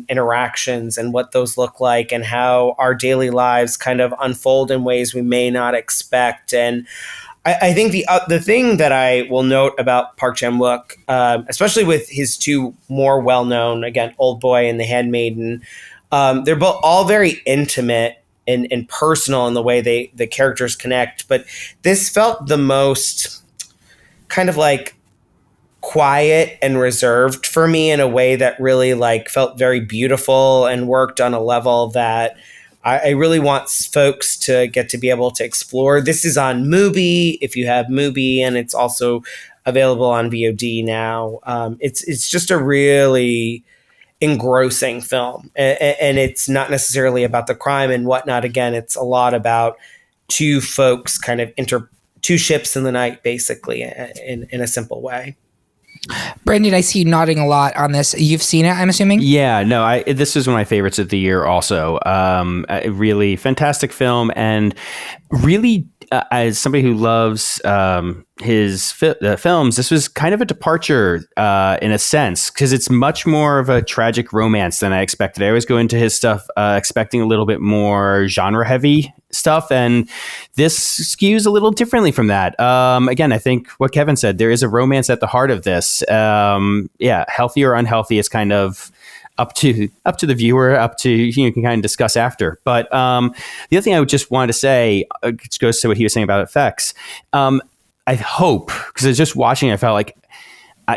interactions and what those look like, and how our daily lives kind of unfold in ways we may not expect. And I think the thing that I will note about Park Chan-wook, especially with his two more well-known, again, Old Boy and The Handmaiden, they're both all very intimate and personal in the way the characters connect. But this felt the most kind of like quiet and reserved for me, in a way that really felt very beautiful and worked on a level that I really want folks to get to be able to explore. This is on Mubi, if you have Mubi, and it's also available on VOD now. It's just a really engrossing film, and it's not necessarily about the crime and whatnot. Again, it's a lot about two folks kind of two ships in the night, basically, in a simple way. Brendan, I see you nodding a lot on this. You've seen it, I'm assuming? Yeah, no, this is one of my favorites of the year also. A really fantastic film, and really, as somebody who loves his films, this was kind of a departure in a sense, because it's much more of a tragic romance than I expected. I always go into his stuff expecting a little bit more genre-heavy stuff, and this skews a little differently from that. Again, I think what Kevin said, there is a romance at the heart of this. Healthy or unhealthy is kind of up to the viewer, you can kind of discuss after. But the other thing I would just wanted to say, which goes to what he was saying about effects, I hope, because I was just watching, I felt like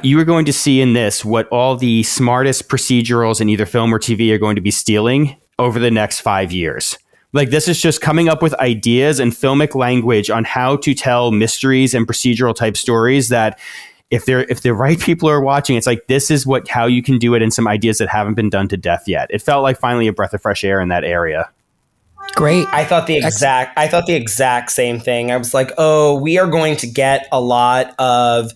you are going to see in this what all the smartest procedurals in either film or TV are going to be stealing over the next 5 years. Like, this is just coming up with ideas and filmic language on how to tell mysteries and procedural type stories that if the right people are watching, it's like, this is how you can do it, and some ideas that haven't been done to death yet. It felt like finally a breath of fresh air in that area. Great. I thought the exact same thing. I was like, oh, we are going to get a lot of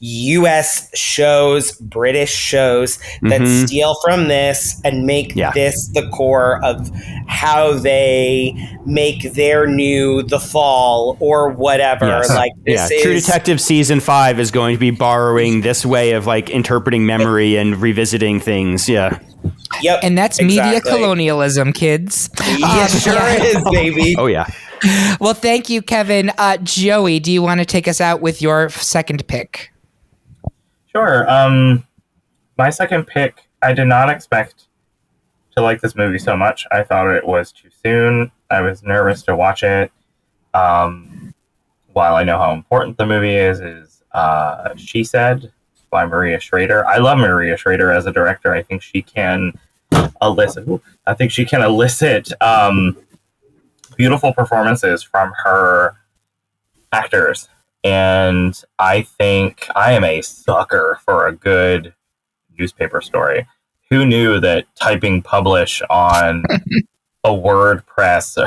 US shows, British shows that steal from this and make this the core of how they make their new The Fall or whatever. Yes. True Detective season 5 is going to be borrowing this way of interpreting memory and revisiting things. Yeah. Yep. And that's media colonialism, kids. Yeah, sure is, baby. Oh, yeah. Well, thank you, Kevin. Joey, do you want to take us out with your second pick? Sure. My second pick, I did not expect to like this movie so much. I thought it was too soon. I was nervous to watch it. While I know how important the movie is She Said by Maria Schrader. I love Maria Schrader as a director. I think she can elicit beautiful performances from her actors. And I think I am a sucker for a good newspaper story. Who knew that typing publish on a WordPress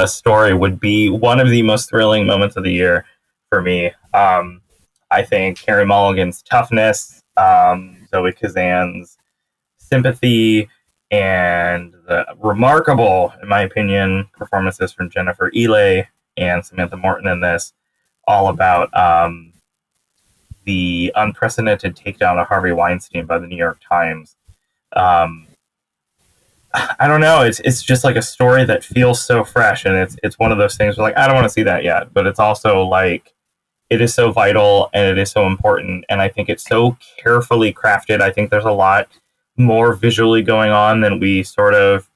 story would be one of the most thrilling moments of the year for me. I think Carey Mulligan's toughness, Zoe Kazan's sympathy, and the remarkable, in my opinion, performances from Jennifer Ehle and Samantha Morton in this, all about the unprecedented takedown of Harvey Weinstein by the New York Times. I don't know. It's just like a story that feels so fresh, and it's one of those things where, like, I don't want to see that yet, but it's also like it is so vital and it is so important, and I think it's so carefully crafted. I think there's a lot more visually going on than we sort of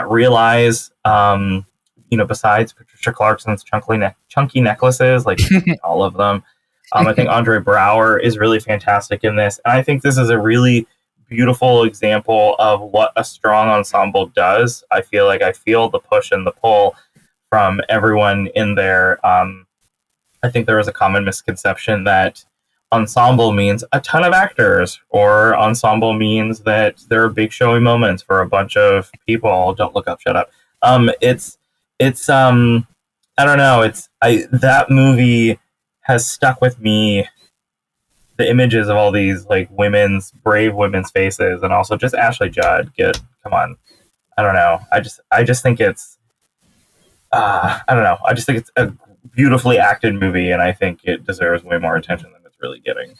realize. Besides Patricia Clarkson's chunky necklaces, like all of them. I think Andre Braugher is really fantastic in this, and I think this is a really beautiful example of what a strong ensemble does. I feel the push and the pull from everyone in there. I think there is a common misconception that ensemble means a ton of actors, or ensemble means that there are big showy moments for a bunch of people. Don't look up, shut up. It's I don't know. That movie has stuck with me. The images of all these like brave women's faces, and also just Ashley Judd. Come on. I don't know. I just think it's I don't know. I just think it's a beautifully acted movie, and I think it deserves way more attention than it's really getting.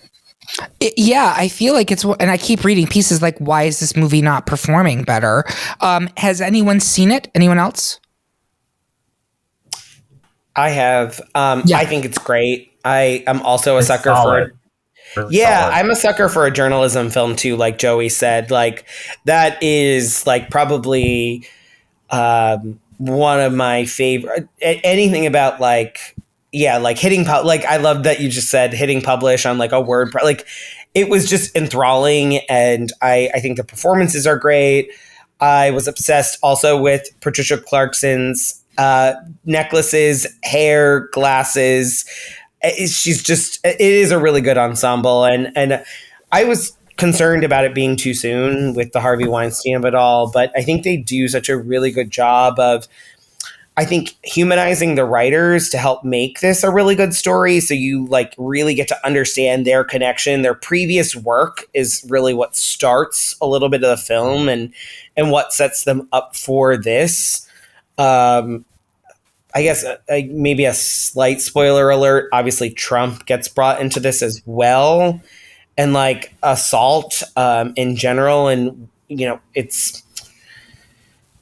Yeah, I feel like and I keep reading pieces like, why is this movie not performing better? Has anyone seen it? Anyone else? I have. Yeah. I think it's great. I am also a sucker solid. Really solid. I'm a sucker for a journalism film too, like Joey said. Like, that is like probably one of my favorite. Anything about like hitting like, I love that you just said hitting publish on like a word. Like, it was just enthralling, and I think the performances are great. I was obsessed also with Patricia Clarkson's necklaces, hair, glasses. It is a really good ensemble, and I was concerned about it being too soon with the Harvey Weinstein of it all, but I think they do such a really good job of, I think, humanizing the writers to help make this a really good story. So you like really get to understand their connection. Their previous work is really what starts a little bit of the film and what sets them up for this. I guess maybe a slight spoiler alert. Obviously, Trump gets brought into this as well, and like assault in general, and it's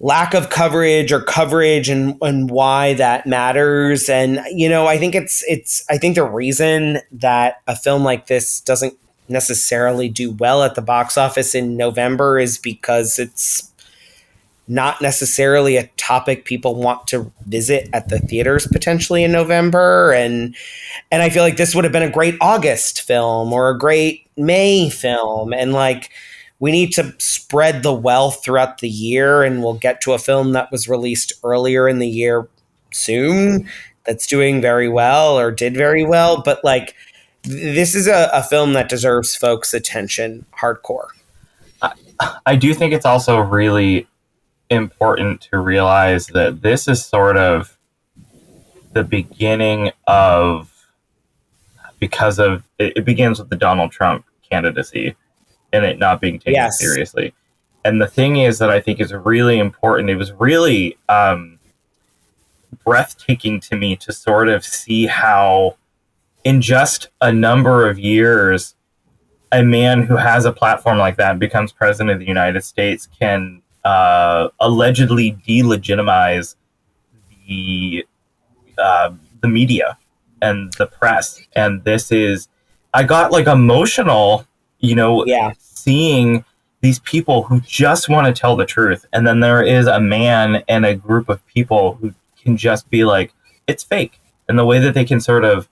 lack of coverage or coverage and why that matters. And I think I think the reason that a film like this doesn't necessarily do well at the box office in November is because it's not necessarily a topic people want to visit at the theaters potentially in November. And I feel like this would have been a great August film or a great May film. And like, we need to spread the wealth throughout the year, and we'll get to a film that was released earlier in the year soon that's doing very well or did very well. But like, this is a film that deserves folks' attention hardcore. I do think it's also really important to realize that this is sort of the beginning of, because of it begins with the Donald Trump candidacy and it not being taken seriously. And the thing is that I think is really important. It was really breathtaking to me to sort of see how in just a number of years, a man who has a platform like that and becomes president of the United States can allegedly delegitimize the media and the press. And this is, I got like emotional, seeing these people who just want to tell the truth. And then there is a man and a group of people who can just be like, it's fake. And the way that they can sort of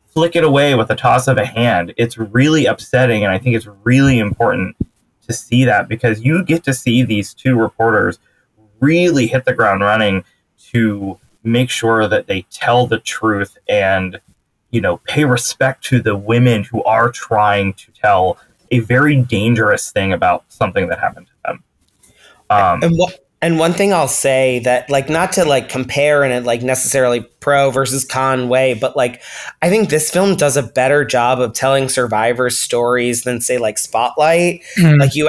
flick it away with a toss of a hand, it's really upsetting. And I think it's really important to see that, because you get to see these two reporters really hit the ground running to make sure that they tell the truth and, pay respect to the women who are trying to tell a very dangerous thing about something that happened to them. And And one thing I'll say that, like, not to like compare in a like necessarily pro versus con way, but like I think this film does a better job of telling survivors' stories than say like Spotlight. Like you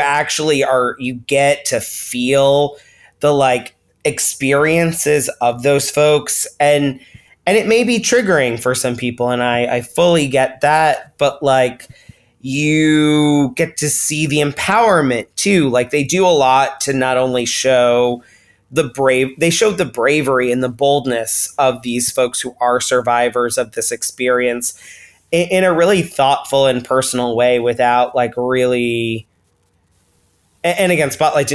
get to feel the like experiences of those folks, and it may be triggering for some people, and I fully get that, but like you get to see the empowerment too. Like they do a lot to not only show they showed the bravery and the boldness of these folks who are survivors of this experience in a really thoughtful and personal way without like really, and again, Spotlight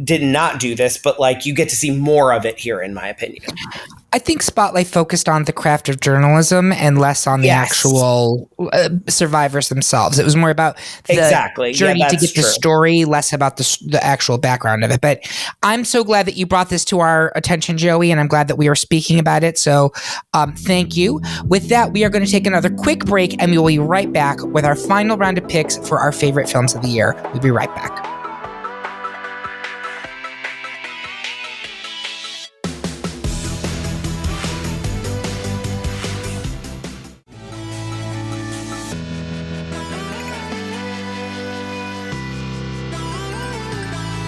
did not do this, but like you get to see more of it here, in my opinion. I think Spotlight focused on the craft of journalism and less on the actual survivors themselves. It was more about the journey to get the story, less about the actual background of it. But I'm so glad that you brought this to our attention, Joey, and I'm glad that we are speaking about it. So thank you. With that, we are going to take another quick break, and we will be right back with our final round of picks for our favorite films of the year. We'll be right back.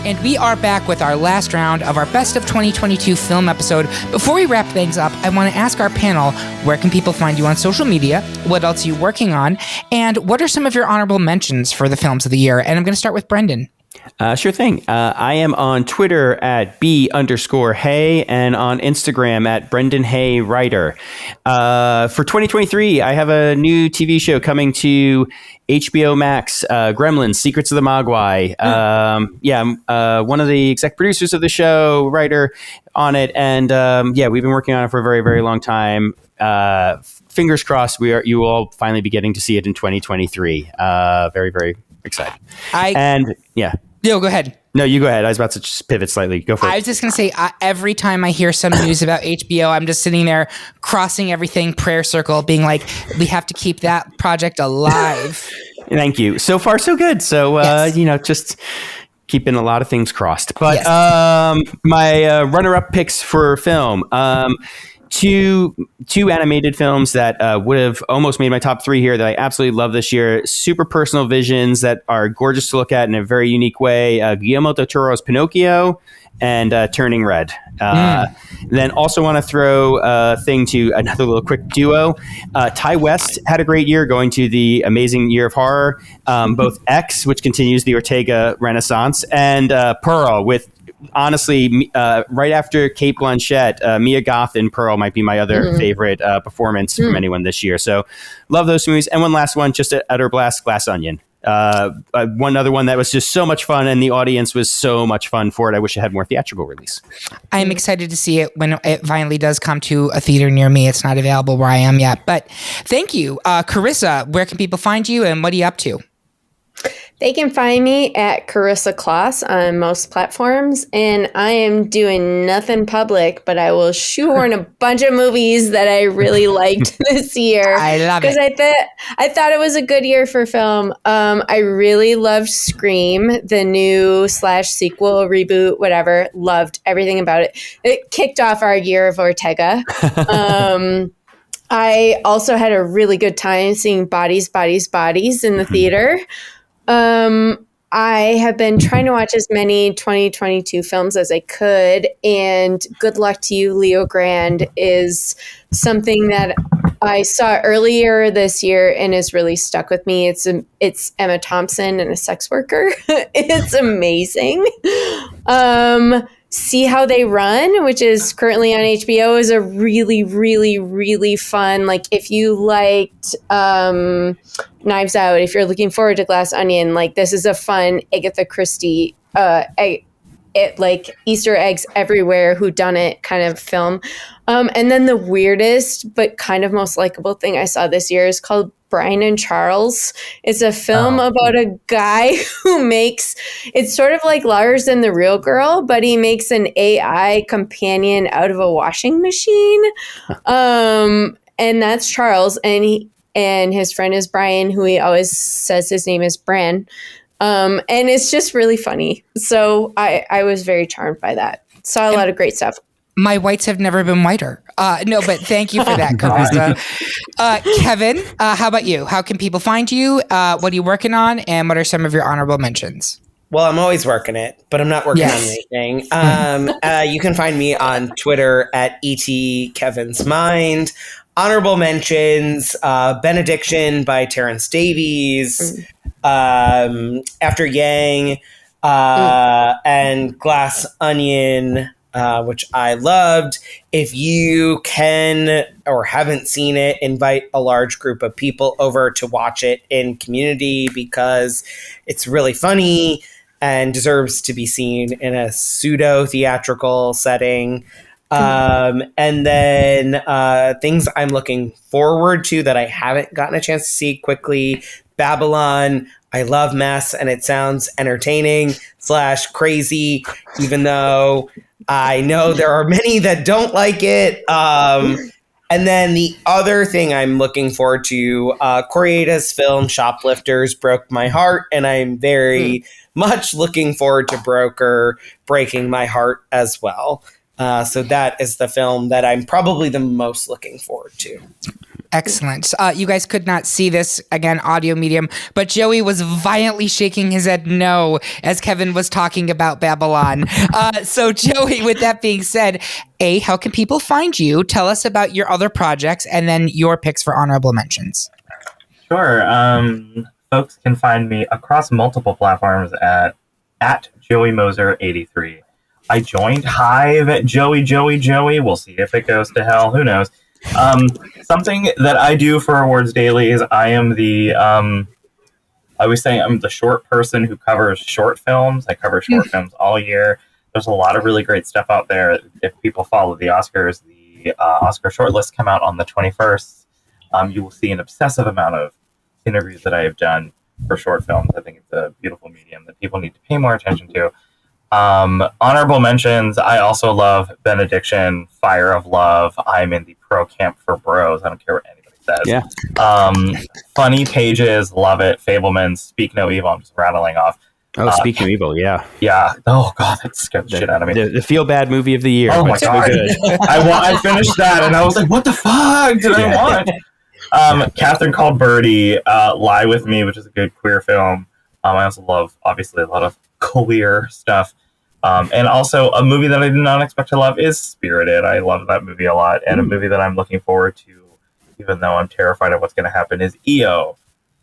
And we are back with our last round of our Best of 2022 film episode. Before we wrap things up, I want to ask our panel, where can people find you on social media? What else are you working on? And what are some of your honorable mentions for the films of the year? And I'm going to start with Brendan. Sure thing. I am on Twitter at B_Hay and on Instagram at Brendan Hay Writer. For 2023, I have a new TV show coming to HBO Max, Gremlins, Secrets of the Mogwai. I'm one of the exec producers of the show, writer on it. And we've been working on it for a very, very long time. Fingers crossed you will all finally be getting to see it in 2023. Very, very excited. Go ahead. No, you go ahead. I was about to just pivot slightly. Go for it. I was just going to say, every time I hear some news about HBO, I'm just sitting there crossing everything, prayer circle, being like, we have to keep that project alive. Thank you. So far, so good. So, just keeping a lot of things crossed. But my runner-up picks for film. Two animated films that would have almost made my top three here that I absolutely love this year. Super personal visions that are gorgeous to look at in a very unique way. Guillermo del Toro's Pinocchio and Turning Red. Then also want to throw a thing to another little quick duo. Ty West had a great year going to the Amazing Year of Horror. Both X, which continues the Ortega Renaissance, and Pearl with... Honestly, right after Cate Blanchett, Mia Goth in Pearl might be my other favorite performance from anyone this year. So love those movies. And one last one, just an utter blast, Glass Onion. One other one that was just so much fun, and the audience was so much fun for it. I wish it had more theatrical release. I'm excited to see it when it finally does come to a theater near me. It's not available where I am yet. But thank you. Karissa, where can people find you, and what are you up to? They can find me at Karissa Kloss on most platforms, and I am doing nothing public, but I will shoehorn a bunch of movies that I really liked this year. I love it. Because I thought it was a good year for film. I really loved Scream, the new / sequel, reboot, whatever. Loved everything about it. It kicked off our year of Ortega. I also had a really good time seeing Bodies, Bodies, Bodies in the theater. I have been trying to watch as many 2022 films as I could, and Good Luck to You, Leo Grand is something that I saw earlier this year and has really stuck with me. It's Emma Thompson and a sex worker. It's amazing. See How They Run, which is currently on HBO, is a really, really, really fun. Like if you liked Knives Out, if you're looking forward to Glass Onion, like this is a fun Agatha Christie, like Easter eggs everywhere, whodunit kind of film. And then the weirdest but kind of most likable thing I saw this year is called Brian and Charles. It's a film about a guy who makes, it's sort of like Lars and the Real Girl, but he makes an AI companion out of a washing machine. And that's Charles. And his friend is Brian, who he always says his name is Bran. And it's just really funny. So I was very charmed by that. Saw a lot of great stuff. My whites have never been whiter. No, but thank you for that, Karissa. Kevin, how about you? How can people find you? What are you working on? And what are some of your honorable mentions? Well, I'm always working it, but I'm not working on anything. You can find me on Twitter at @ETKevinsMind. Honorable mentions, Benediction by Terrence Davies, After Yang, and Glass Onion, which I loved. If you can or haven't seen it, invite a large group of people over to watch it in community because it's really funny and deserves to be seen in a pseudo-theatrical setting. And then things I'm looking forward to that I haven't gotten a chance to see quickly. Babylon. I love mess, and it sounds entertaining / crazy, even though I know there are many that don't like it. And then the other thing I'm looking forward to, Koreeda's film Shoplifters broke my heart, and I'm very much looking forward to Broker breaking my heart as well. So that is the film that I'm probably the most looking forward to. Excellent. You guys could not see this, again, audio medium, but Joey was violently shaking his head no as Kevin was talking about Babylon. So Joey, with that being said, how can people find you? Tell us about your other projects and then your picks for honorable mentions. Sure. Folks can find me across multiple platforms at Joey Moser 83. I joined Hive, Joey. We'll see if it goes to hell. Who knows? Something that I do for Awards Daily is I am the, I always say I'm the short person who covers short films. I cover short films all year. There's a lot of really great stuff out there. If people follow the Oscars, the Oscar shortlists come out on the 21st. You will see an obsessive amount of interviews that I have done for short films. I think it's a beautiful medium that people need to pay more attention to. Honorable mentions, I also love Benediction, Fire of Love. I'm in the pro camp for bros. I don't care what anybody says. Yeah. Funny Pages, love it. Fablemans, Speak No Evil. I'm just rattling off. Oh, Speak No Evil, yeah. Yeah. Oh, God, that scared the shit out of me. The feel-bad movie of the year. Oh, my God. Good. I finished that, and I was like, what the fuck did I want? Catherine Called Birdie, Lie With Me, which is a good queer film. I also love, obviously, a lot of queer stuff. And also a movie that I did not expect to love is Spirited. I love that movie a lot. And a movie that I'm looking forward to, even though I'm terrified of what's going to happen, is EO,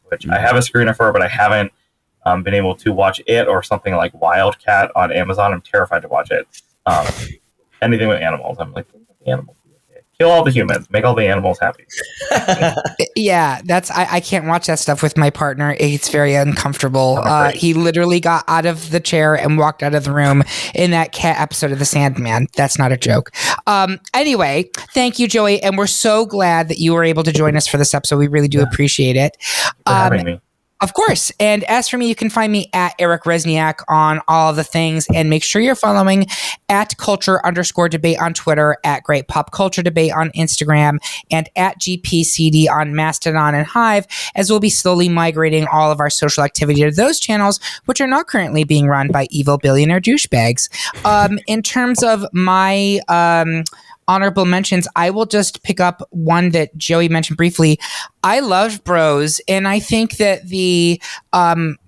which I have a screener for, but I haven't been able to watch it or something like Wildcat on Amazon. I'm terrified to watch it. Anything with animals. I'm like, the animals. Kill all the humans. Make all the animals happy. Yeah, I can't watch that stuff with my partner. It's very uncomfortable. He literally got out of the chair and walked out of the room in that cat episode of The Sandman. That's not a joke. Anyway, thank you, Joey. And we're so glad that you were able to join us for this episode. We really do appreciate it. Thanks for having me. Of course. And as for me, you can find me at Eric Rezsnyak on all of the things. And make sure you're following at culture_debate on Twitter, at Great Pop Culture Debate on Instagram, and at GPCD on Mastodon and Hive, as we'll be slowly migrating all of our social activity to those channels, which are not currently being run by evil billionaire douchebags. In terms of my honorable mentions, I will just pick up one that Joey mentioned briefly. I love Bros, and I think that the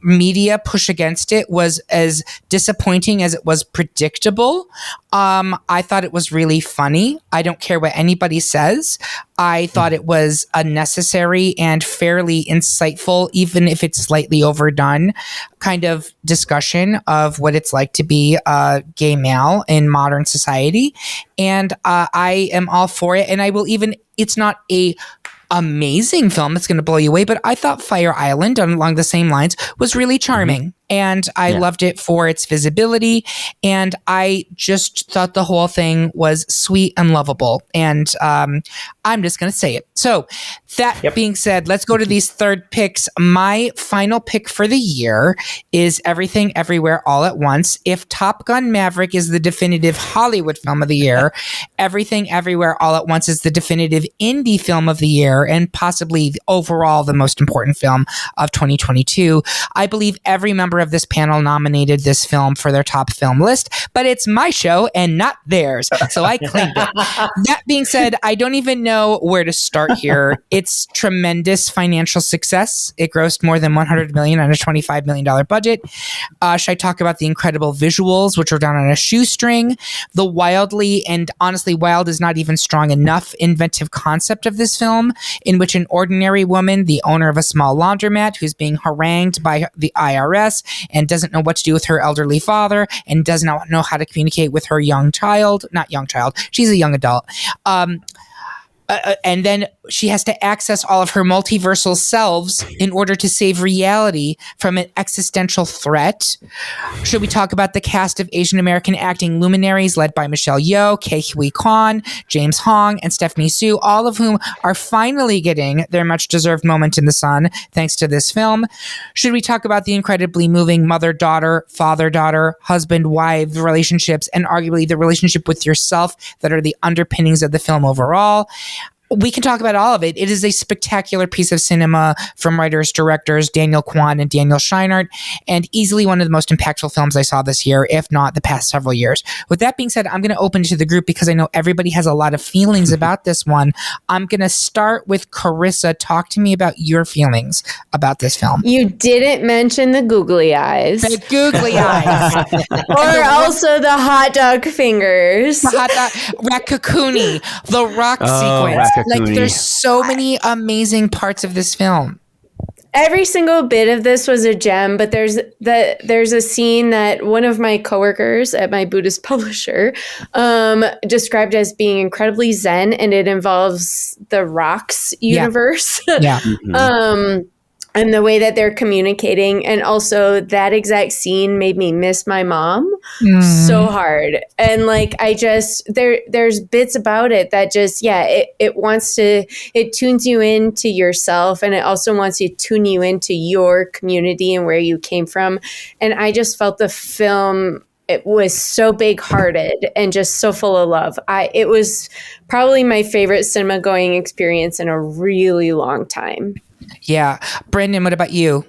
media push against it was as disappointing as it was predictable. I thought it was really funny. I don't care what anybody says. I thought it was a necessary and fairly insightful, even if it's slightly overdone, kind of discussion of what it's like to be a gay male in modern society. And I am all for it. And I will even, it's not a amazing film that's going to blow you away, but I thought Fire Island, along the same lines, was really charming. And I loved it for its visibility. And I just thought the whole thing was sweet and lovable. And I'm just going to say it. So that being said, let's go to these third picks. My final pick for the year is Everything Everywhere All at Once. If Top Gun Maverick is the definitive Hollywood film of the year, Everything Everywhere All at Once is the definitive indie film of the year and possibly overall the most important film of 2022. I believe every member member of this panel nominated this film for their top film list, but it's my show and not theirs, so I claimed it. That being said, I don't even know where to start here. It's tremendous financial success. It grossed more than $100 million on a $25 million budget. Should I talk about the incredible visuals, which are done on a shoestring? The wildly, and honestly, wild is not even strong enough, inventive concept of this film, in which an ordinary woman, the owner of a small laundromat, who's being harangued by the IRS and doesn't know what to do with her elderly father and does not know how to communicate with her she's a young adult. And then she has to access all of her multiversal selves in order to save reality from an existential threat. Should we talk about the cast of Asian American acting luminaries led by Michelle Yeoh, Ke Huy Quan, James Hong, and Stephanie Su, all of whom are finally getting their much-deserved moment in the sun thanks to this film? Should we talk about the incredibly moving mother-daughter, father-daughter, husband-wife relationships, and arguably the relationship with yourself that are the underpinnings of the film overall? We can talk about all of it. It is a spectacular piece of cinema from writers-directors Daniel Kwan and Daniel Scheinert, and easily one of the most impactful films I saw this year, if not the past several years. With that being said, I'm going to open to the group because I know everybody has a lot of feelings about this one. I'm going to start with Karissa. Talk to me about your feelings about this film. You didn't mention the googly eyes. The googly eyes. Or also the hot dog fingers. The hot dog, Rakakuni, the rock sequence. Like, there's so many amazing parts of this film. Every single bit of this was a gem, but there's a scene that one of my coworkers at my Buddhist publisher described as being incredibly zen, and it involves the rocks universe. Yeah. And the way that they're communicating. And also that exact scene made me miss my mom so hard. And like, there's bits about it that just, it tunes you into yourself. And it also wants to tune you into your community and where you came from. And I just felt the film, it was so big-hearted and just so full of love. It was probably my favorite cinema going experience in a really long time. Yeah. Brendan, what about you?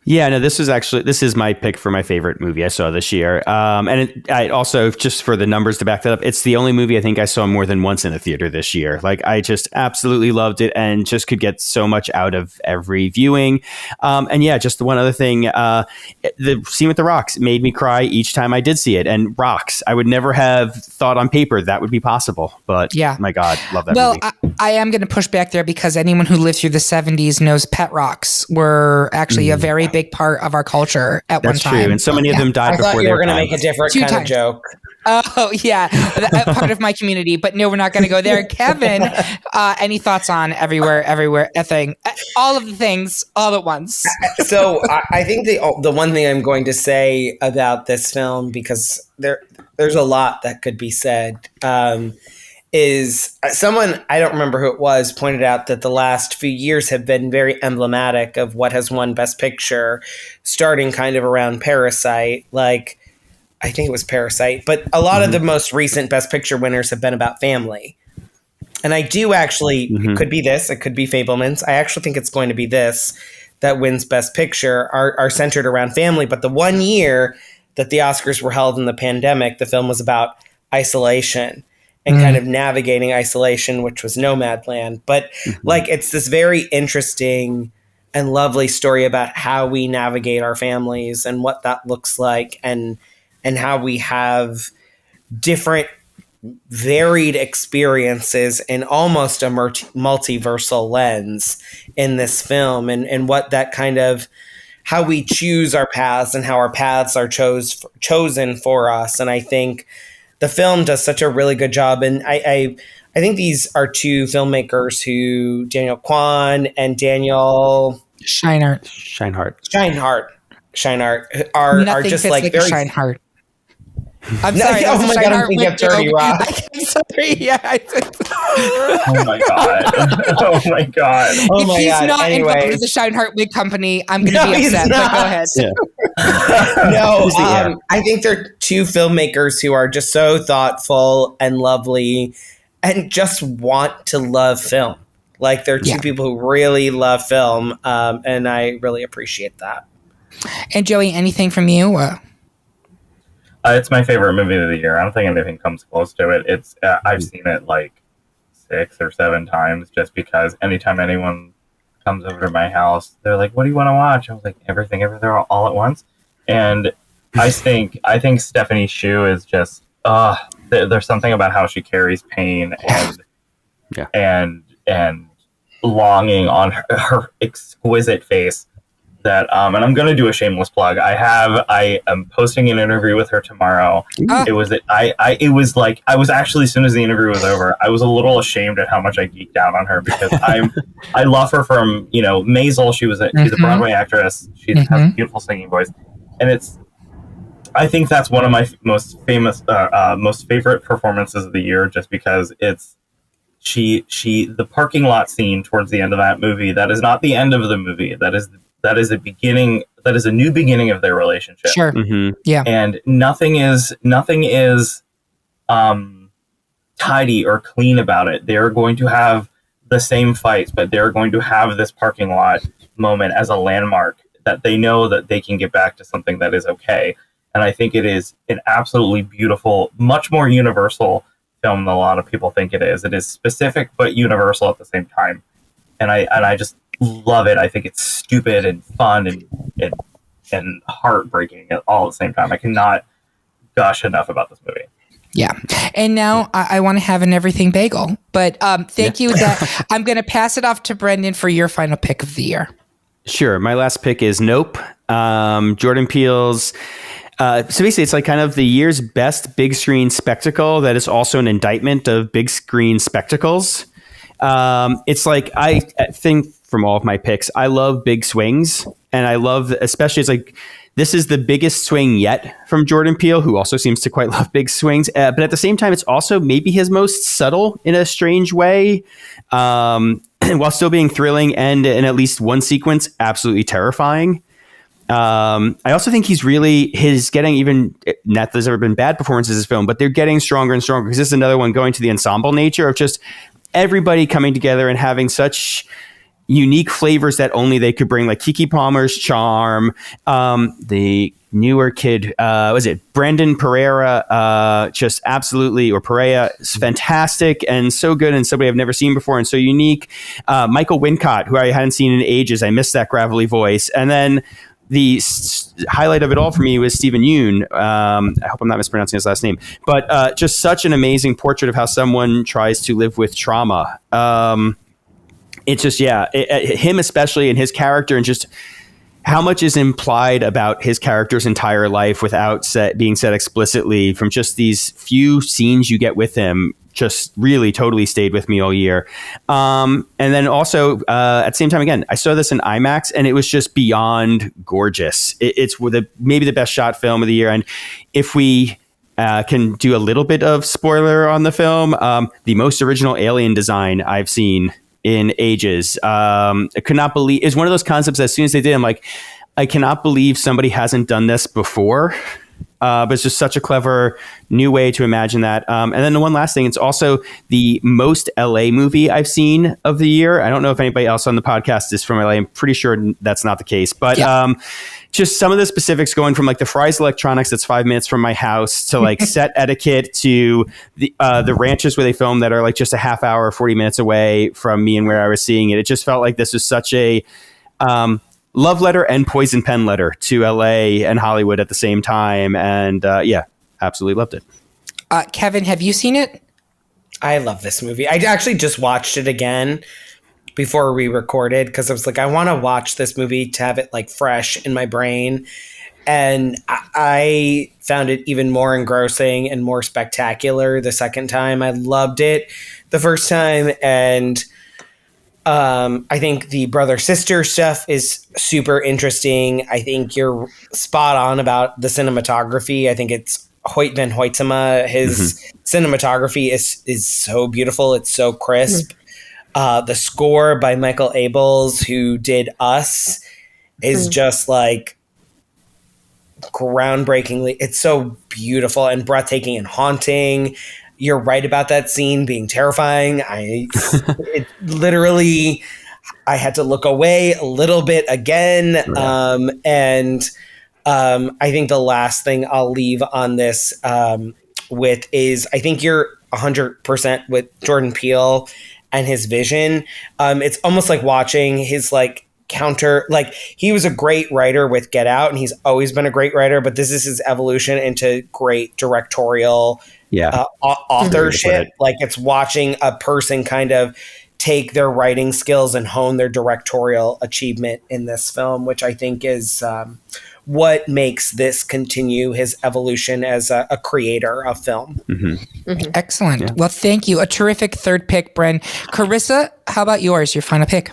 Yeah, no, this is my pick for my favorite movie I saw this year. I also, just for the numbers to back that up, it's the only movie I think I saw more than once in a theater this year. Like, I just absolutely loved it and just could get so much out of every viewing. And yeah, just the one other thing, the scene with the rocks made me cry each time I did see it. And rocks, I would never have thought on paper that would be possible. But yeah, my God, love that movie. Well, I am going to push back there because anyone who lived through the 70s knows pet rocks were actually a very big part of our culture at one time. That's true. And so many of them died before their time. I thought you were going to make a different kind of joke. Oh, yeah. Part of my community. But no, we're not going to go there. Kevin, any thoughts on everywhere, a thing? All of the things all at once. So I think the one thing I'm going to say about this film, because there's a lot that could be said, is someone, I don't remember who it was, pointed out that the last few years have been very emblematic of what has won Best Picture, starting kind of around Parasite. Like, I think it was Parasite, but a lot of the most recent Best Picture winners have been about family. And I do actually, it could be this, it could be Fabelmans. I actually think it's going to be this that wins Best Picture, are centered around family. But the one year that the Oscars were held in the pandemic, the film was about isolation and kind of navigating isolation, which was Nomadland. But like, it's this very interesting and lovely story about how we navigate our families and what that looks like, and how we have different varied experiences in almost a multiversal lens in this film, and what that kind of, how we choose our paths and how our paths are chosen for us. And I think the film does such a really good job. And I think these are two filmmakers who, Daniel Kwan and Daniel Scheinert are just like very Scheinert. I'm sorry. Oh my God, I'm thinking of 30 Rock. I'm sorry. Yeah. Oh my God. Oh my God. If he's not involved with the Scheinert Wig Company, I'm going to be upset. But go ahead. Yeah. I think they're two filmmakers who are just so thoughtful and lovely and just want to love film. Like, they're two people who really love film, and I really appreciate that. And Joey, anything from you? It's my favorite movie of the year. I don't think anything comes close to it. It's I've seen it like 6 or 7 times just because anytime anyone comes over to my house, they're like, "What do you want to watch?" I was like, "Everything, everywhere, all at once." And I think Stephanie Hsu is just there's something about how she carries pain and longing on her exquisite face that and I'm going to do a shameless plug. I am posting an interview with her tomorrow. It was like I was actually, as soon as the interview was over, I was a little ashamed at how much I geeked out on her because I love her from, Maisel. She's a Broadway actress. She has a beautiful singing voice, and I think that's one of my most favorite performances of the year, just because it's the parking lot scene towards the end of that movie. That is not the end of the movie. That is a beginning. That is a new beginning of their relationship. Sure. Mm-hmm. Yeah. And nothing is tidy or clean about it. They're going to have the same fights, but they're going to have this parking lot moment as a landmark that they know that they can get back to something that is okay. And I think it is an absolutely beautiful, much more universal film than a lot of people think it is. It is specific but universal at the same time. And I just love it. I think it's stupid and fun and heartbreaking all at the same time. I cannot gush enough about this movie. Yeah. And now I want to have an everything bagel. But thank you. I'm going to pass it off to Brendan for your final pick of the year. Sure. My last pick is Nope. Jordan Peele's. So basically, it's like kind of the year's best big screen spectacle that is also an indictment of big screen spectacles. It's like, I think from all of my picks, I love big swings, and I love, especially, it's like, this is the biggest swing yet from Jordan Peele, who also seems to quite love big swings. But at the same time, it's also maybe his most subtle in a strange way, while still being thrilling and in at least one sequence, absolutely terrifying. I also think he's getting, even not that there's ever been bad performances in this film, but they're getting stronger and stronger, because this is another one going to the ensemble nature of just everybody coming together and having such unique flavors that only they could bring, like Keke Palmer's charm, the newer kid, was it Brandon Pereira, just absolutely, or Pereira, is fantastic and so good and somebody I've never seen before and so unique. Michael Wincott, who I hadn't seen in ages. I missed that gravelly voice. And then the highlight of it all for me was Stephen Yeun. I hope I'm not mispronouncing his last name, but just such an amazing portrait of how someone tries to live with trauma. It's just, him especially, and his character, and just how much is implied about his character's entire life without being said explicitly, from just these few scenes you get with him, just really totally stayed with me all year. And then also at the same time, again, I saw this in IMAX, and it was just beyond gorgeous. It's maybe the best shot film of the year. And if we can do a little bit of spoiler on the film, the most original alien design I've seen in ages. I could not believe, it's one of those concepts that as soon as they did, I'm like, I cannot believe somebody hasn't done this before. But it's just such a clever new way to imagine that. And then the one last thing, it's also the most LA movie I've seen of the year. I don't know if anybody else on the podcast is from LA. I'm pretty sure that's not the case, but just some of the specifics, going from like the Fry's Electronics that's 5 minutes from my house, to like set etiquette, to the ranches where they film that are like just a half hour, 40 minutes away from me and where I was seeing it. It just felt like this was such a love letter and poison pen letter to LA and Hollywood at the same time. And absolutely loved it. Kevin, have you seen it? I love this movie. I actually just watched it again before we recorded, because I was like, I want to watch this movie to have it like fresh in my brain. And I found it even more engrossing and more spectacular the second time. I loved it the first time. And I think the brother-sister stuff is super interesting. I think you're spot on about the cinematography. I think it's Hoyt van Hoytema. His cinematography is so beautiful. It's so crisp. The score by Michael Abels, who did Us, is just like groundbreakingly. It's so beautiful and breathtaking and haunting. You're right about that scene being terrifying. It literally, I had to look away a little bit again. I think the last thing I'll leave on this with is I think you're 100% with Jordan Peele and his vision. It's almost like watching his counter, he was a great writer with Get Out, and he's always been a great writer, but this is his evolution into great directorial authorship. It's watching a person kind of take their writing skills and hone their directorial achievement in this film, which I think is what makes this continue his evolution as a creator of film. Excellent. Yeah. Well, thank you. A terrific third pick, Bren. Karissa, how about yours? Your final pick?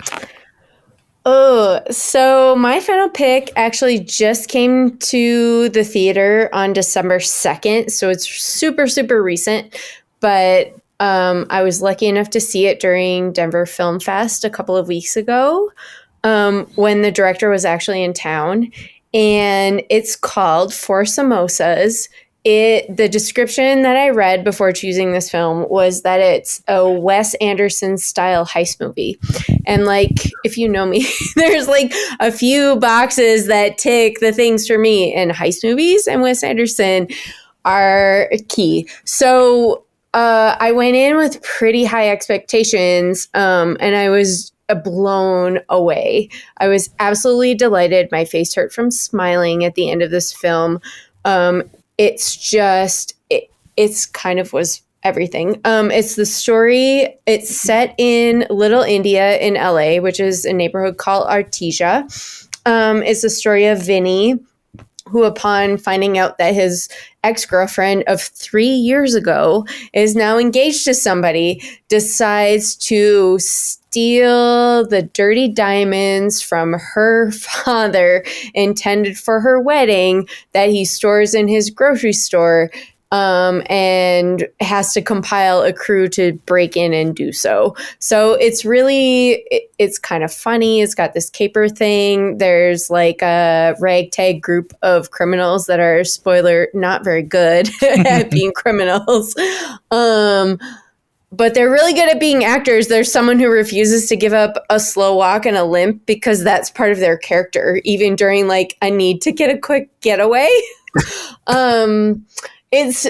Oh, so my final pick actually just came to the theater on December 2nd. So it's super, super recent. But I was lucky enough to see it during Denver Film Fest a couple of weeks ago when the director was actually in town. And it's called Four Samosas. The description that I read before choosing this film was that it's a Wes Anderson style heist movie. And if you know me, there's a few boxes that tick the things for me, and heist movies and Wes Anderson are key. So I went in with pretty high expectations, and I was blown away. I was absolutely delighted. My face hurt from smiling at the end of this film. It's kind of was everything. It's the story. It's set in Little India in LA, which is a neighborhood called Artesia. It's the story of Vinny, who upon finding out that his ex-girlfriend of 3 years ago is now engaged to somebody, decides to steal the dirty diamonds from her father intended for her wedding that he stores in his grocery store, and has to compile a crew to break in and do so. So it's really, it's kind of funny. It's got this caper thing. There's a ragtag group of criminals that are, spoiler, not very good at being criminals. But they're really good at being actors. There's someone who refuses to give up a slow walk and a limp because that's part of their character, even during a need to get a quick getaway. There's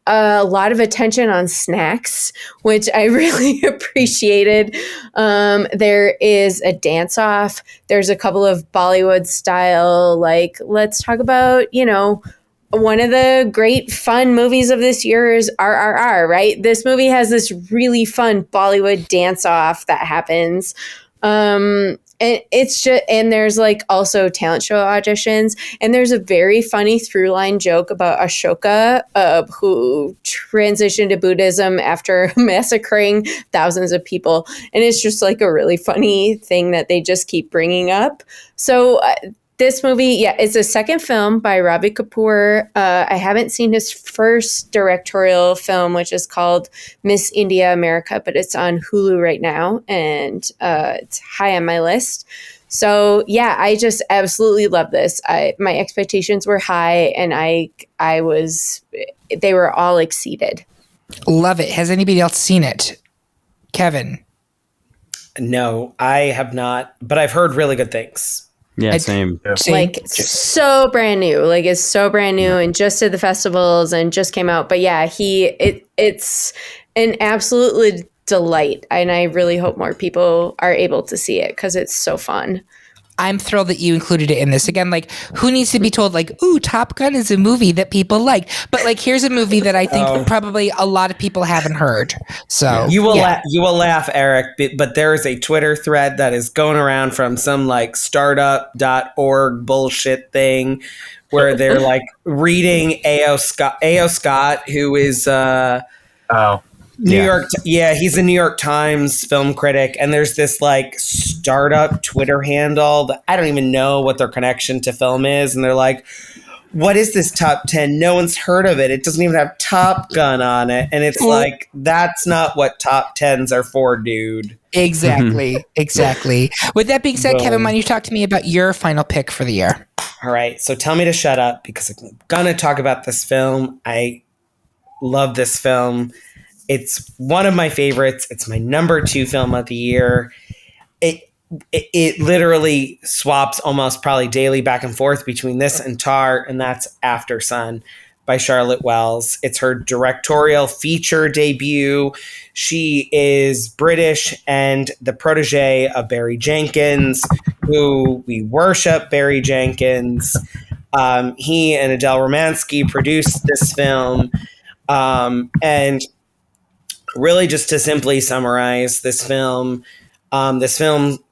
a lot of attention on snacks, which I really appreciated. There is a dance off. There's a couple of Bollywood style, let's talk about, one of the great fun movies of this year is RRR, right? This movie has this really fun Bollywood dance off that happens. And it's just, and there's also talent show auditions, and there's a very funny through line joke about Ashoka, who transitioned to Buddhism after massacring thousands of people. And it's just a really funny thing that they just keep bringing up. So this movie, it's a second film by Ravi Kapoor. I haven't seen his first directorial film, which is called Miss India America, but it's on Hulu right now, and it's high on my list. So I just absolutely love this. My expectations were high, and they were all exceeded. Love it. Has anybody else seen it? Kevin? No, I have not, but I've heard really good things. Yeah, same. So brand new. It's so brand new and just did the festivals and just came out. But it's an absolute delight. And I really hope more people are able to see it because it's so fun. I'm thrilled that you included it in this. Again, who needs to be told, ooh, Top Gun is a movie that people like. But, here's a movie that I think probably a lot of people haven't heard. So you will laugh, Eric, but there is a Twitter thread that is going around from some, startup.org bullshit thing where they're, reading A.O. Scott, who is... New York. He's a New York Times film critic. And there's this startup Twitter handle that I don't even know what their connection to film is. And they're like, what is this top 10? No one's heard of it. It doesn't even have Top Gun on it. And it's that's not what top 10s are for, dude. Exactly. Exactly. With that being said, Kevin, why don't you talk to me about your final pick for the year? All right. So tell me to shut up because I'm going to talk about this film. I love this film. It's one of my favorites. It's my number 2 film of the year. it literally swaps almost probably daily back and forth between this and Tar, and that's After Sun by Charlotte Wells. It's her directorial feature debut. She is British and the protege of Barry Jenkins, who we worship. Barry Jenkins. He and Adele Romansky produced this film. And really, just to simply summarize this film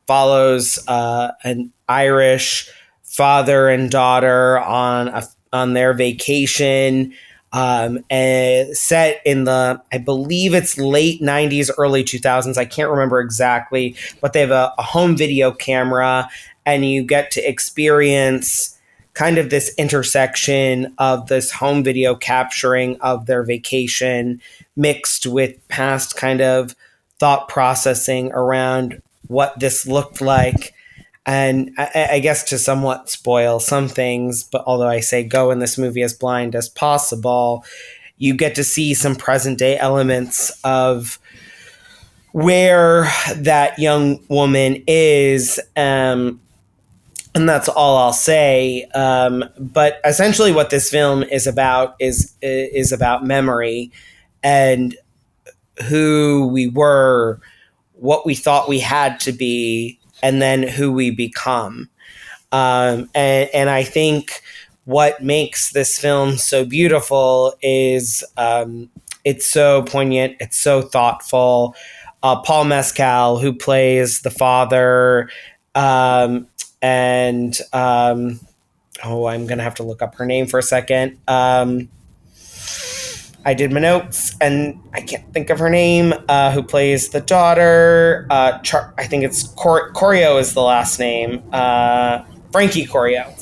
follows an Irish father and daughter on their vacation, and set in I believe it's late 90s, early 2000s. I can't remember exactly, but they have a home video camera, and you get to experience kind of this intersection of this home video capturing of their vacation mixed with past kind of thought processing around what this looked like. And I guess to somewhat spoil some things, but although I say go in this movie as blind as possible, you get to see some present day elements of where that young woman is. And that's all I'll say. But essentially what this film is about is about memory and who we were, what we thought we had to be, and then who we become. And I think what makes this film so beautiful is it's so poignant, it's so thoughtful. Paul Mescal, who plays the father, I'm going to have to look up her name for a second. I did my notes and I can't think of her name, who plays the daughter. I think it's Corio is the last name. Frankie Corio.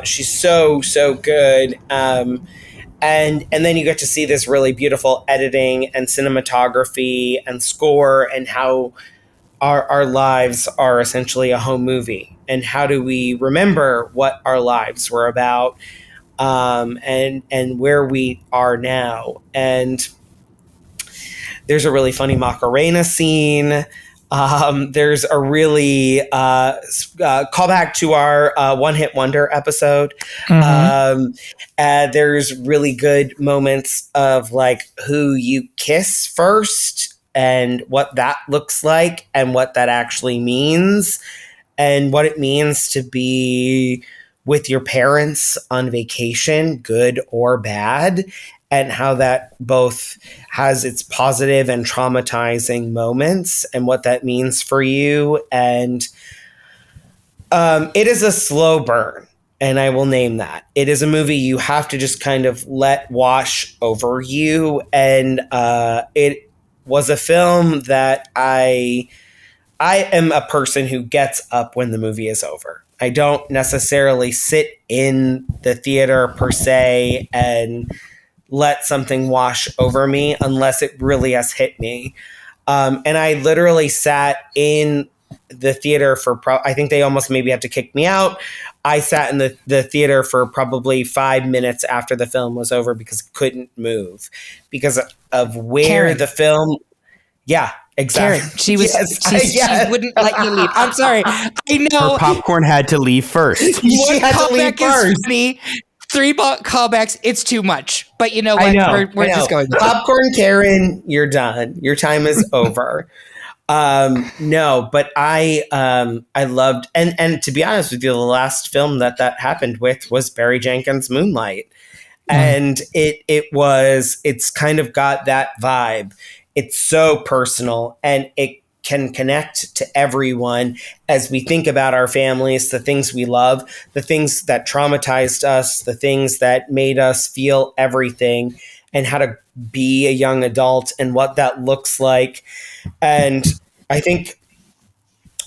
She's so good. And then you get to see this really beautiful editing and cinematography and score, and how our lives are essentially a home movie. And how do we remember what our lives were about? And where we are now. And there's a really funny Macarena scene. There's a really callback to our One Hit Wonder episode. There's really good moments of like who you kiss first and what that looks like and what that actually means and what it means to be with your parents on vacation, good or bad, and how that both has its positive and traumatizing moments and what that means for you. And it is a slow burn, and I will name that. It is a movie you have to just kind of let wash over you. And it was a film that I am a person who gets up when the movie is over. I don't necessarily sit in the theater per se and let something wash over me unless it really has hit me. And I literally sat in the theater for, I think they almost maybe had to kick me out. I sat in the theater for probably 5 minutes after the film was over because I couldn't move because of where Karen. the film... Yeah, exactly. Karen, she wouldn't let you leave. I'm sorry. I know. Her popcorn had to leave first. She had to leave first. Funny. 3 callbacks, it's too much. But you know what? We're just going. Popcorn, Karen, you're done. Your time is over. No, but I loved, and to be honest with you, the last film that happened with was Barry Jenkins' Moonlight. And it's kind of got that vibe. It's so personal, and it can connect to everyone as we think about our families, the things we love, the things that traumatized us, the things that made us feel everything, and how to be a young adult and what that looks like. And I think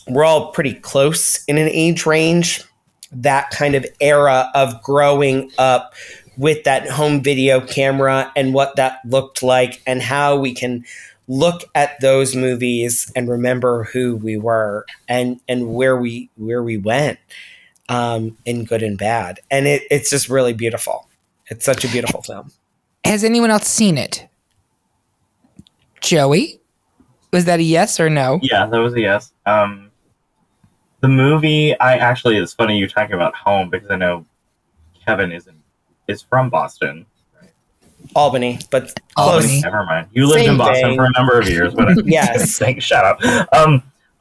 we're all pretty close in an age range, that kind of era of growing up with that home video camera and what that looked like and how we can look at those movies and remember who we were and where we went, in good and bad. And it's just really beautiful. It's such a beautiful film. Has anyone else seen it? Joey? Was that a yes or no? Yeah, that was a yes. The movie, it's funny you're talking about home because I know Kevin is from Boston. Albany, but Albany. close. Never mind. You lived Same in Boston thing. for a number of years, but Yes. shut up.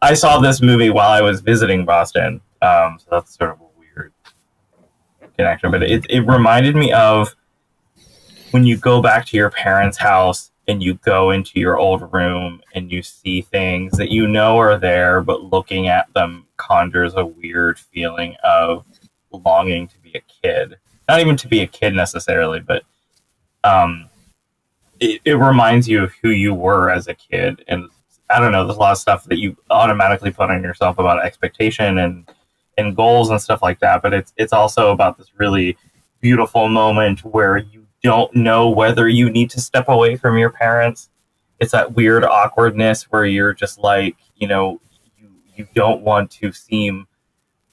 I saw this movie while I was visiting Boston, so that's sort of a weird connection. But it reminded me of when you go back to your parents' house and you go into your old room and you see things that you know are there, but looking at them conjures a weird feeling of longing to be a kid. Not even to be a kid necessarily, but it reminds you of who you were as a kid. And I don't know, there's a lot of stuff that you automatically put on yourself about expectation and goals and stuff like that. But it's also about this really beautiful moment where you don't know whether you need to step away from your parents. It's that weird awkwardness where you're just like, you don't want to seem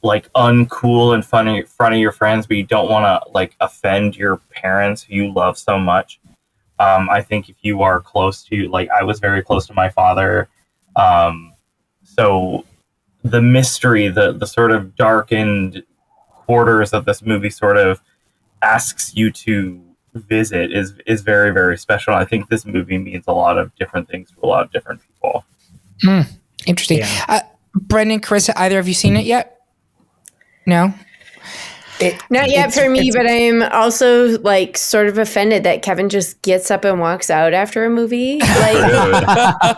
like uncool in front of your friends, but you don't want to like offend your parents who you love so much. I think if you are close to, like, I was very close to my father. So the mystery, the sort of darkened quarters that this movie sort of asks you to visit is very, very special. I think this movie means a lot of different things to a lot of different people. Interesting. Yeah. Brendan, Karissa, either of you seen it yet? No? Not yet for me, but I'm also like sort of offended that Kevin just gets up and walks out after a movie. Like,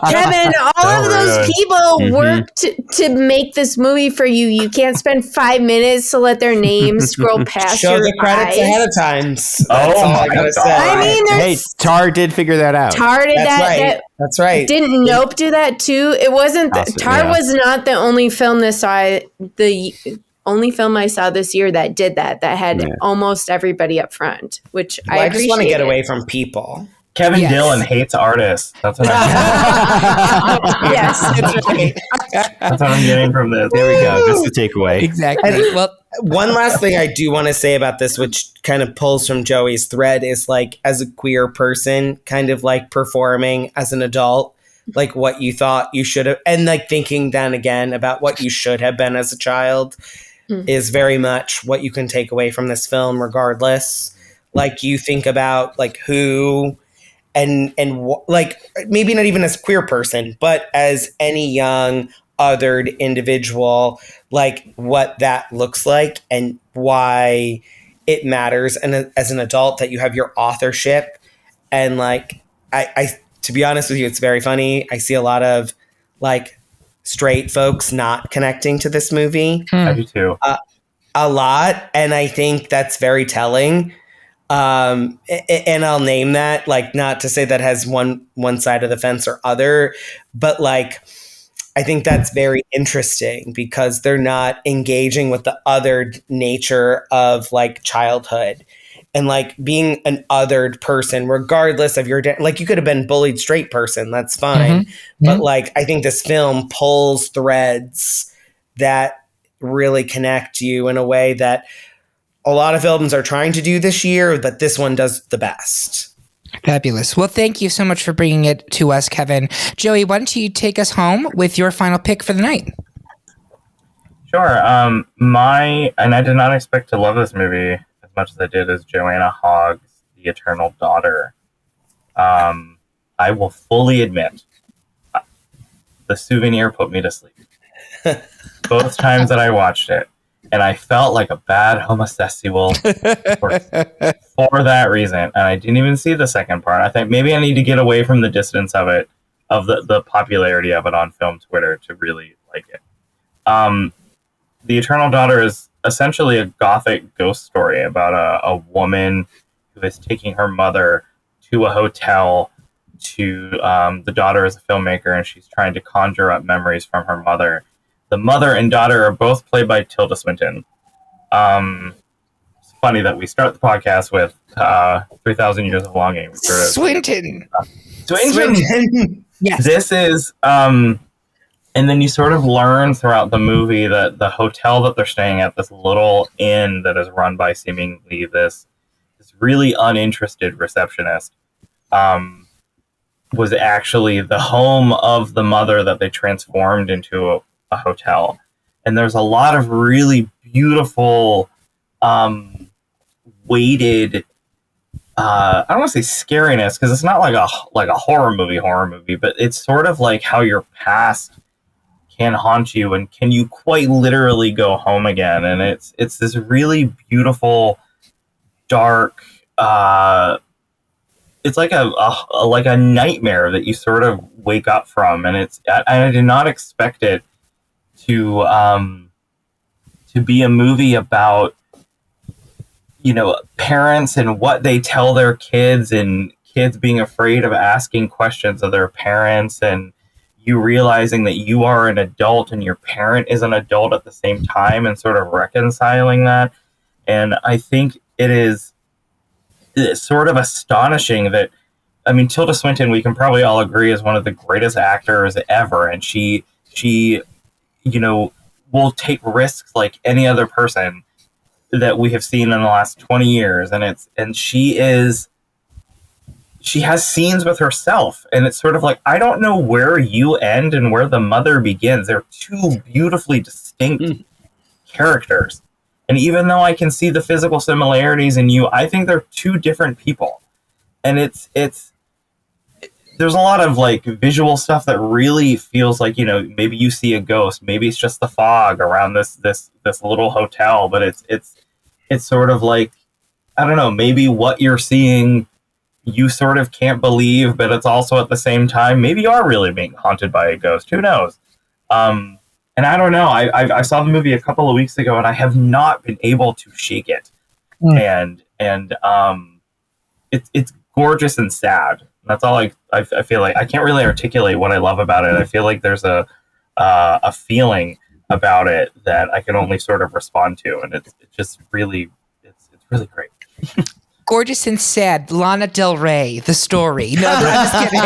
Kevin, all of those people worked to make this movie for you. You can't spend 5 minutes to let their names scroll past Show your the credits eyes. ahead of time. That's Oh all I my gotta God. say. I mean, Hey, there's Tar did figure that out. Tar did That's that. right. That's right. Didn't Nope do that too? It wasn't. Awesome, Tar yeah. was not the only film the only film I saw this year that did that had almost everybody up front, which Well, I just want to get appreciated. away from people. Kevin Yes. Dillon hates artists. That's what Yes. That's right. that's what I'm getting from this. There we go. That's the takeaway. Exactly. Well, One last thing I do want to say about this, which kind of pulls from Joey's thread, is like, as a queer person, kind of like performing as an adult, like what you thought you should have, and like thinking then again about what you should have been as a child is very much what you can take away from this film, regardless. Like, you think about like who and like, maybe not even as a queer person, but as any young othered individual, like what that looks like and why it matters. And as an adult, that you have your authorship. And like, I to be honest with you, it's very funny. I see a lot of like straight folks not connecting to this movie. I do too. A lot. And I think that's very telling. And I'll name that, like, not to say that has one side of the fence or other, but like, I think that's very interesting because they're not engaging with the othered nature of like childhood and like being an othered person, regardless of your, like, you could have been bullied straight person. That's fine. But like, I think this film pulls threads that really connect you in a way that a lot of films are trying to do this year, but this one does the best. fabulous. Well, thank you so much for bringing it to us, Kevin. Joey, why don't you take us home with your final pick for the night? Sure. And I did not expect to love this movie as much as I did, as Joanna Hogg's The Eternal Daughter. I will fully admit, the souvenir put me to sleep. Both times that I watched it. And I felt like a bad homosexual for that reason. And I didn't even see the second part. I think maybe I need to get away from the distance of it, of the popularity of it on film Twitter to really like it. The Eternal Daughter is essentially a gothic ghost story about a woman who is taking her mother to a hotel the daughter is a filmmaker and she's trying to conjure up memories from her mother. The mother and daughter are both played by Tilda Swinton. It's funny that we start the podcast with 3,000 Years of Longing. Swinton. Yes. This is, and then you sort of learn throughout the movie that the hotel that they're staying at, this little inn that is run by seemingly this really uninterested receptionist, was actually the home of the mother that they transformed into a hotel. And there's a lot of really beautiful, weighted, I don't want to say scariness, because it's not like a horror movie, but it's sort of like how your past can haunt you, and can you quite literally go home again? And it's this really beautiful, dark, it's like a nightmare that you sort of wake up from, and I did not expect it to be a movie about, you know, parents and what they tell their kids, and kids being afraid of asking questions of their parents, and you realizing that you are an adult and your parent is an adult at the same time, and sort of reconciling that. And I think it's sort of astonishing that, I mean, Tilda Swinton, we can probably all agree, is one of the greatest actors ever, and she you know, will take risks like any other person that we have seen in the last 20 years. And she has scenes with herself, and it's sort of like, I don't know where you end and where the mother begins. They're two beautifully distinct characters. And even though I can see the physical similarities in you, I think they're two different people. And there's a lot of like visual stuff that really feels like, you know, maybe you see a ghost, maybe it's just the fog around this little hotel, but it's sort of like, I don't know, maybe what you're seeing you sort of can't believe, but it's also at the same time, maybe you are really being haunted by a ghost. Who knows? And I don't know. I saw the movie a couple of weeks ago, and I have not been able to shake it. And it's gorgeous and sad. That's all I feel like. I can't really articulate what I love about it. I feel like there's a feeling about it that I can only sort of respond to, and it's just really, it's really great. Gorgeous and Sad, Lana Del Rey, the story. No, I'm just kidding.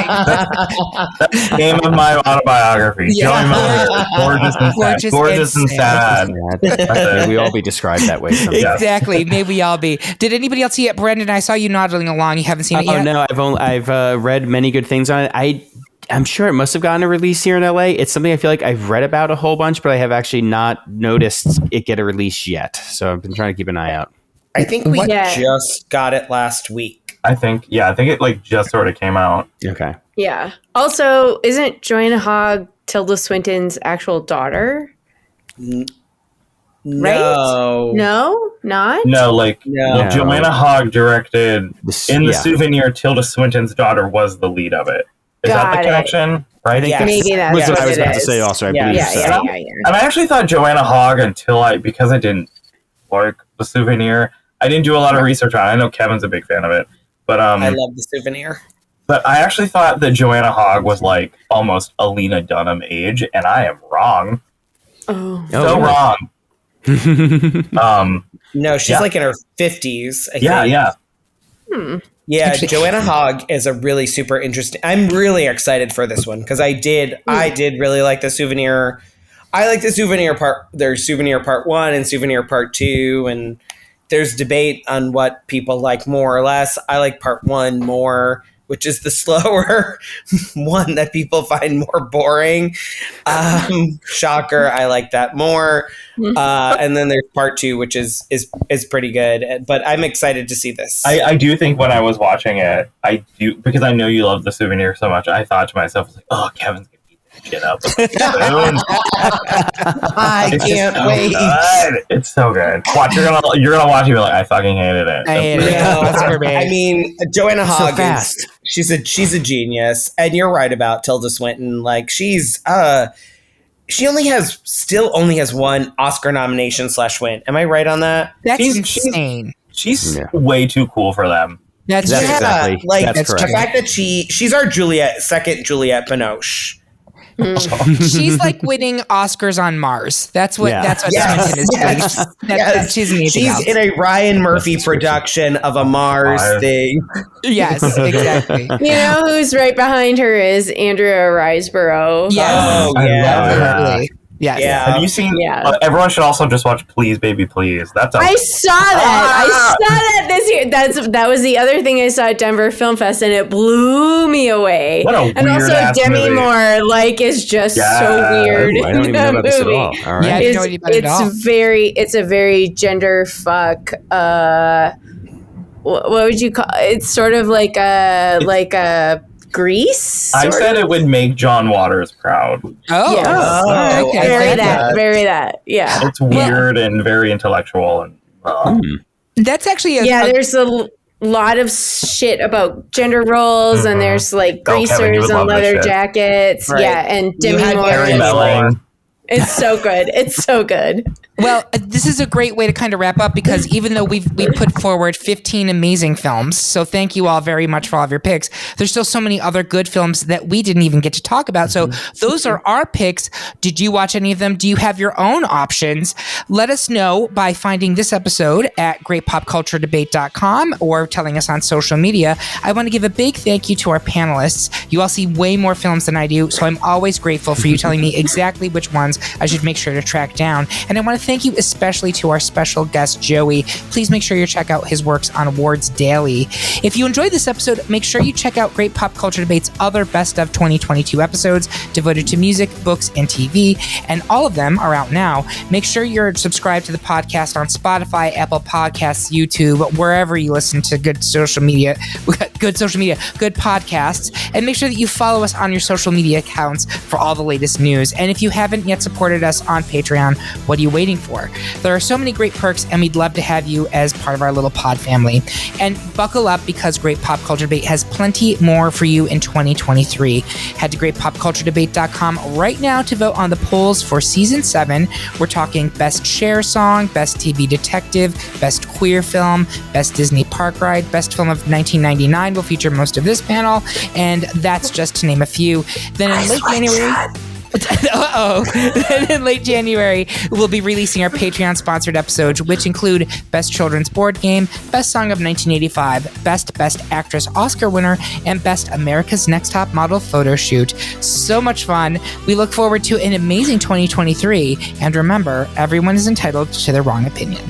That's the name of my autobiography. Yeah. Joey Moser, gorgeous and sad. May we all be described that way someday. Exactly. May we all be. Did anybody else see it? Brendan, I saw you nodding along. You haven't seen it yet? Oh, no. I've read many good things on it. I'm sure it must have gotten a release here in LA. It's something I feel like I've read about a whole bunch, but I have actually not noticed it get a release yet. So I've been trying to keep an eye out. I think we just got it last week. I think it like just sort of came out. Okay. Yeah. Also, isn't Joanna Hogg Tilda Swinton's actual daughter? No. Right? No? Not? No, like No. Joanna Hogg directed the Souvenir. Tilda Swinton's daughter was the lead of it. Is that the connection? Right? Yes. Maybe that's What what I was it about to is. say also. I Yeah, believe yeah, so. yeah, yeah. And I actually thought Joanna Hogg because I didn't like the Souvenir. I didn't do a lot of research on it. I know Kevin's a big fan of it, but I love the Souvenir. But I actually thought that Joanna Hogg was like almost Alina Dunham age, and I am wrong. Oh. So wrong. No, she's like in her 50s. I think. Yeah. Yeah, Joanna Hogg is a really super interesting. I'm really excited for this one because I did really like the Souvenir. I like the Souvenir part. There's Souvenir Part 1 and Souvenir Part 2, and there's debate on what people like more or less. I like Part 1 more, which is the slower one that people find more boring. Shocker, I like that more. And then there's Part 2, which is pretty good. But I'm excited to see this. I do think when I was watching it, because I know you love the Souvenir so much, I thought to myself, like, oh, Kevin's gonna eat this shit up. I can't wait. Good. It's so good. Watch, you're gonna watch it and be like, I fucking hated it. I hated it. That's for me. I mean, Joanna Hogg so fast. She's a genius, and you're right about Tilda Swinton. Like she only has one Oscar nomination / win. Am I right on that? That's insane. She's way too cool for them. That's exactly. Like That's the correct. fact that she's our second Juliette Binoche. She's like winning Oscars on Mars. That's what Swinton is doing. That's she's amazing. She's in a Ryan Murphy production of a Mars thing. Yes, exactly. You know who's right behind her is Andrea Riseborough. Yes. Oh, yeah. Yes. Yeah. Have you seen? Yeah. Everyone should also just watch Please Baby Please. That's I saw that. I saw that this year. That was the other thing I saw at Denver Film Fest, and it blew me away. What a and also weird-ass Demi movie. Moore is just so weird. Ooh, I don't even know about this at all. All right. Yeah, I didn't know anything about it at all. It's a very gender fuck. What would you call? It's sort of like a Grease. I sort said of? it would make John Waters proud. Oh, Yes. Oh, okay. I Very like that. that. Very that. Yeah. It's weird and very intellectual, and That's actually There's a lot of shit about gender roles, and there's like Oh, Kevin, you greasers would and love this leather shit. jackets. Right. Yeah, and You Demi had Moore. Harry is- Melling. It's so good. It's so good. Well, this is a great way to kind of wrap up because even though we put forward 15 amazing films, so thank you all very much for all of your picks, there's still so many other good films that we didn't even get to talk about. So those are our picks. Did you watch any of them? Do you have your own options? Let us know by finding this episode at greatpopculturedebate.com or telling us on social media. I want to give a big thank you to our panelists. You all see way more films than I do, so I'm always grateful for you telling me exactly which ones I should make sure to track down. And I want to thank you especially to our special guest, Joey. Please make sure you check out his works on Awards Daily. If you enjoyed this episode, make sure you check out Great Pop Culture Debate's other Best of 2022 episodes devoted to music, books, and TV, and all of them are out now. Make sure you're subscribed to the podcast on Spotify, Apple Podcasts, YouTube, wherever you listen to good podcasts, and make sure that you follow us on your social media accounts for all the latest news. And if you haven't yet supported us on Patreon, what are you waiting for? There are so many great perks, and we'd love to have you as part of our little pod family. And buckle up because Great Pop Culture Debate has plenty more for you in 2023. Head to greatpopculturedebate.com right now to vote on the polls for Season 7. We're talking Best Share Song, Best TV Detective, Best Queer Film, Best Disney Park Ride, Best Film of 1999 will feature most of this panel, and that's just to name a few. Then in late January... Then in late January, we'll be releasing our Patreon-sponsored episodes, which include Best Children's Board Game, Best Song of 1985, Best Actress Oscar winner, and Best America's Next Top Model Photo Shoot. So much fun. We look forward to an amazing 2023. And remember, everyone is entitled to their wrong opinion.